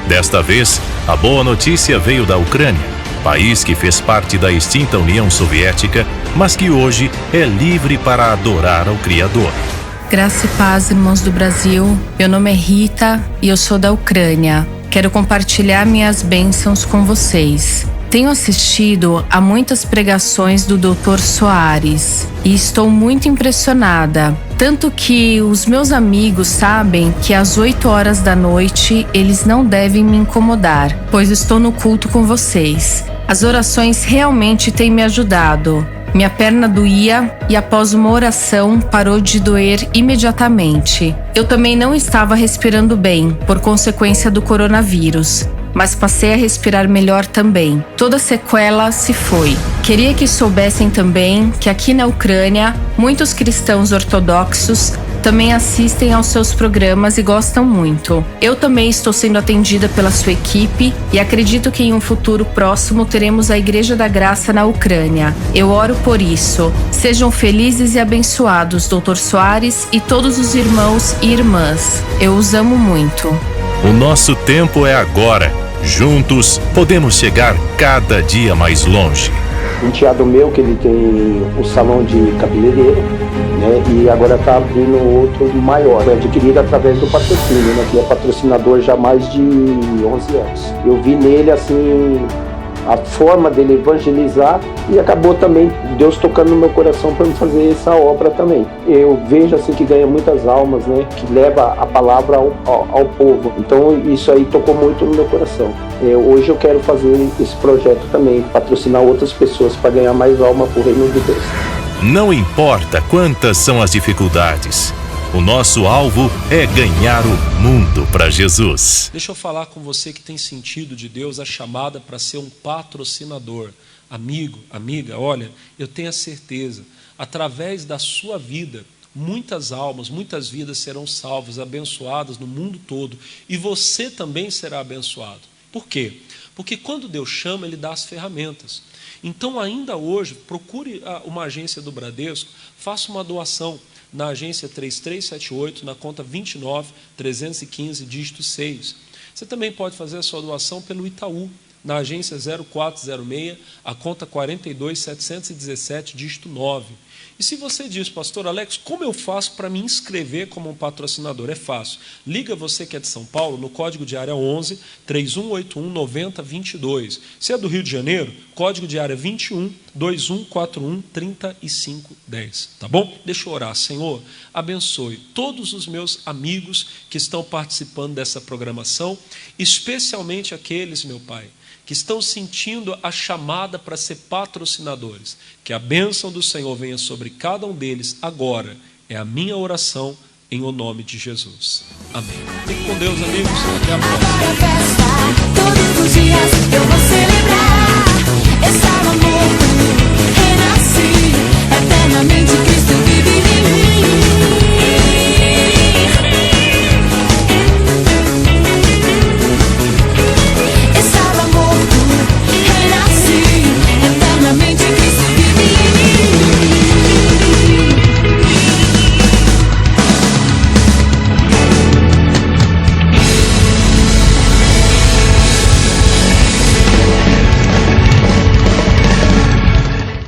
H: Desta vez, a boa notícia veio da Ucrânia, país que fez parte da extinta União Soviética, mas que hoje é livre para adorar ao Criador.
I: Graça e paz, irmãos do Brasil. Meu nome é Rita e eu sou da Ucrânia. Quero compartilhar minhas bênçãos com vocês. Tenho assistido a muitas pregações do Dr. Soares e estou muito impressionada. Tanto que os meus amigos sabem que às 8 horas da noite eles não devem me incomodar, pois estou no culto com vocês. As orações realmente têm me ajudado. Minha perna doía e após uma oração parou de doer imediatamente. Eu também não estava respirando bem, por consequência do coronavírus, mas passei a respirar melhor também. Toda sequela se foi. Queria que soubessem também que aqui na Ucrânia, muitos cristãos ortodoxos também assistem aos seus programas e gostam muito. Eu também estou sendo atendida pela sua equipe e acredito que em um futuro próximo teremos a Igreja da Graça na Ucrânia. Eu oro por isso. Sejam felizes e abençoados, Dr. Soares e todos os irmãos e irmãs. Eu os amo muito.
H: O nosso tempo é agora. Juntos, podemos chegar cada dia mais longe.
J: Um enteado meu, que ele tem um salão de cabeleireiro, né, e agora está abrindo outro maior. Foi adquirido através do patrocínio, né, que é patrocinador já há mais de 11 anos. Eu vi nele, assim, a forma dele evangelizar e acabou também Deus tocando no meu coração para me fazer essa obra também. Eu vejo assim que ganha muitas almas, né, que leva a palavra ao povo. Então isso aí tocou muito no meu coração. Hoje eu quero fazer esse projeto também, patrocinar outras pessoas para ganhar mais alma para o reino de Deus.
H: Não importa quantas são as dificuldades, o nosso alvo é ganhar o mundo para Jesus.
B: Deixa eu falar com você que tem sentido de Deus a chamada para ser um patrocinador. Amigo, amiga, olha, eu tenho a certeza, através da sua vida, muitas almas, muitas vidas serão salvas, abençoadas no mundo todo. E você também será abençoado. Por quê? Porque quando Deus chama, Ele dá as ferramentas. Então, ainda hoje, procure uma agência do Bradesco, faça uma doação na agência 3378, na conta 29 315, dígito 6. Você também pode fazer a sua doação pelo Itaú,
K: na agência 0406, a conta 42717, dígito 9. E se você diz, pastor Alex, como eu faço para me inscrever como um patrocinador? É fácil. Liga você que é de São Paulo, no código de área 11 3181 9022. Se é do Rio de Janeiro, código de área 21 2141 3510. Tá bom? Deixa eu orar. Senhor, abençoe todos os meus amigos que estão participando dessa programação, especialmente aqueles, meu Pai, que estão sentindo a chamada para ser patrocinadores. Que a bênção do Senhor venha sobre cada um deles agora. É a minha oração em o nome de Jesus. Amém. Fique com Deus, amigos. Até a próxima.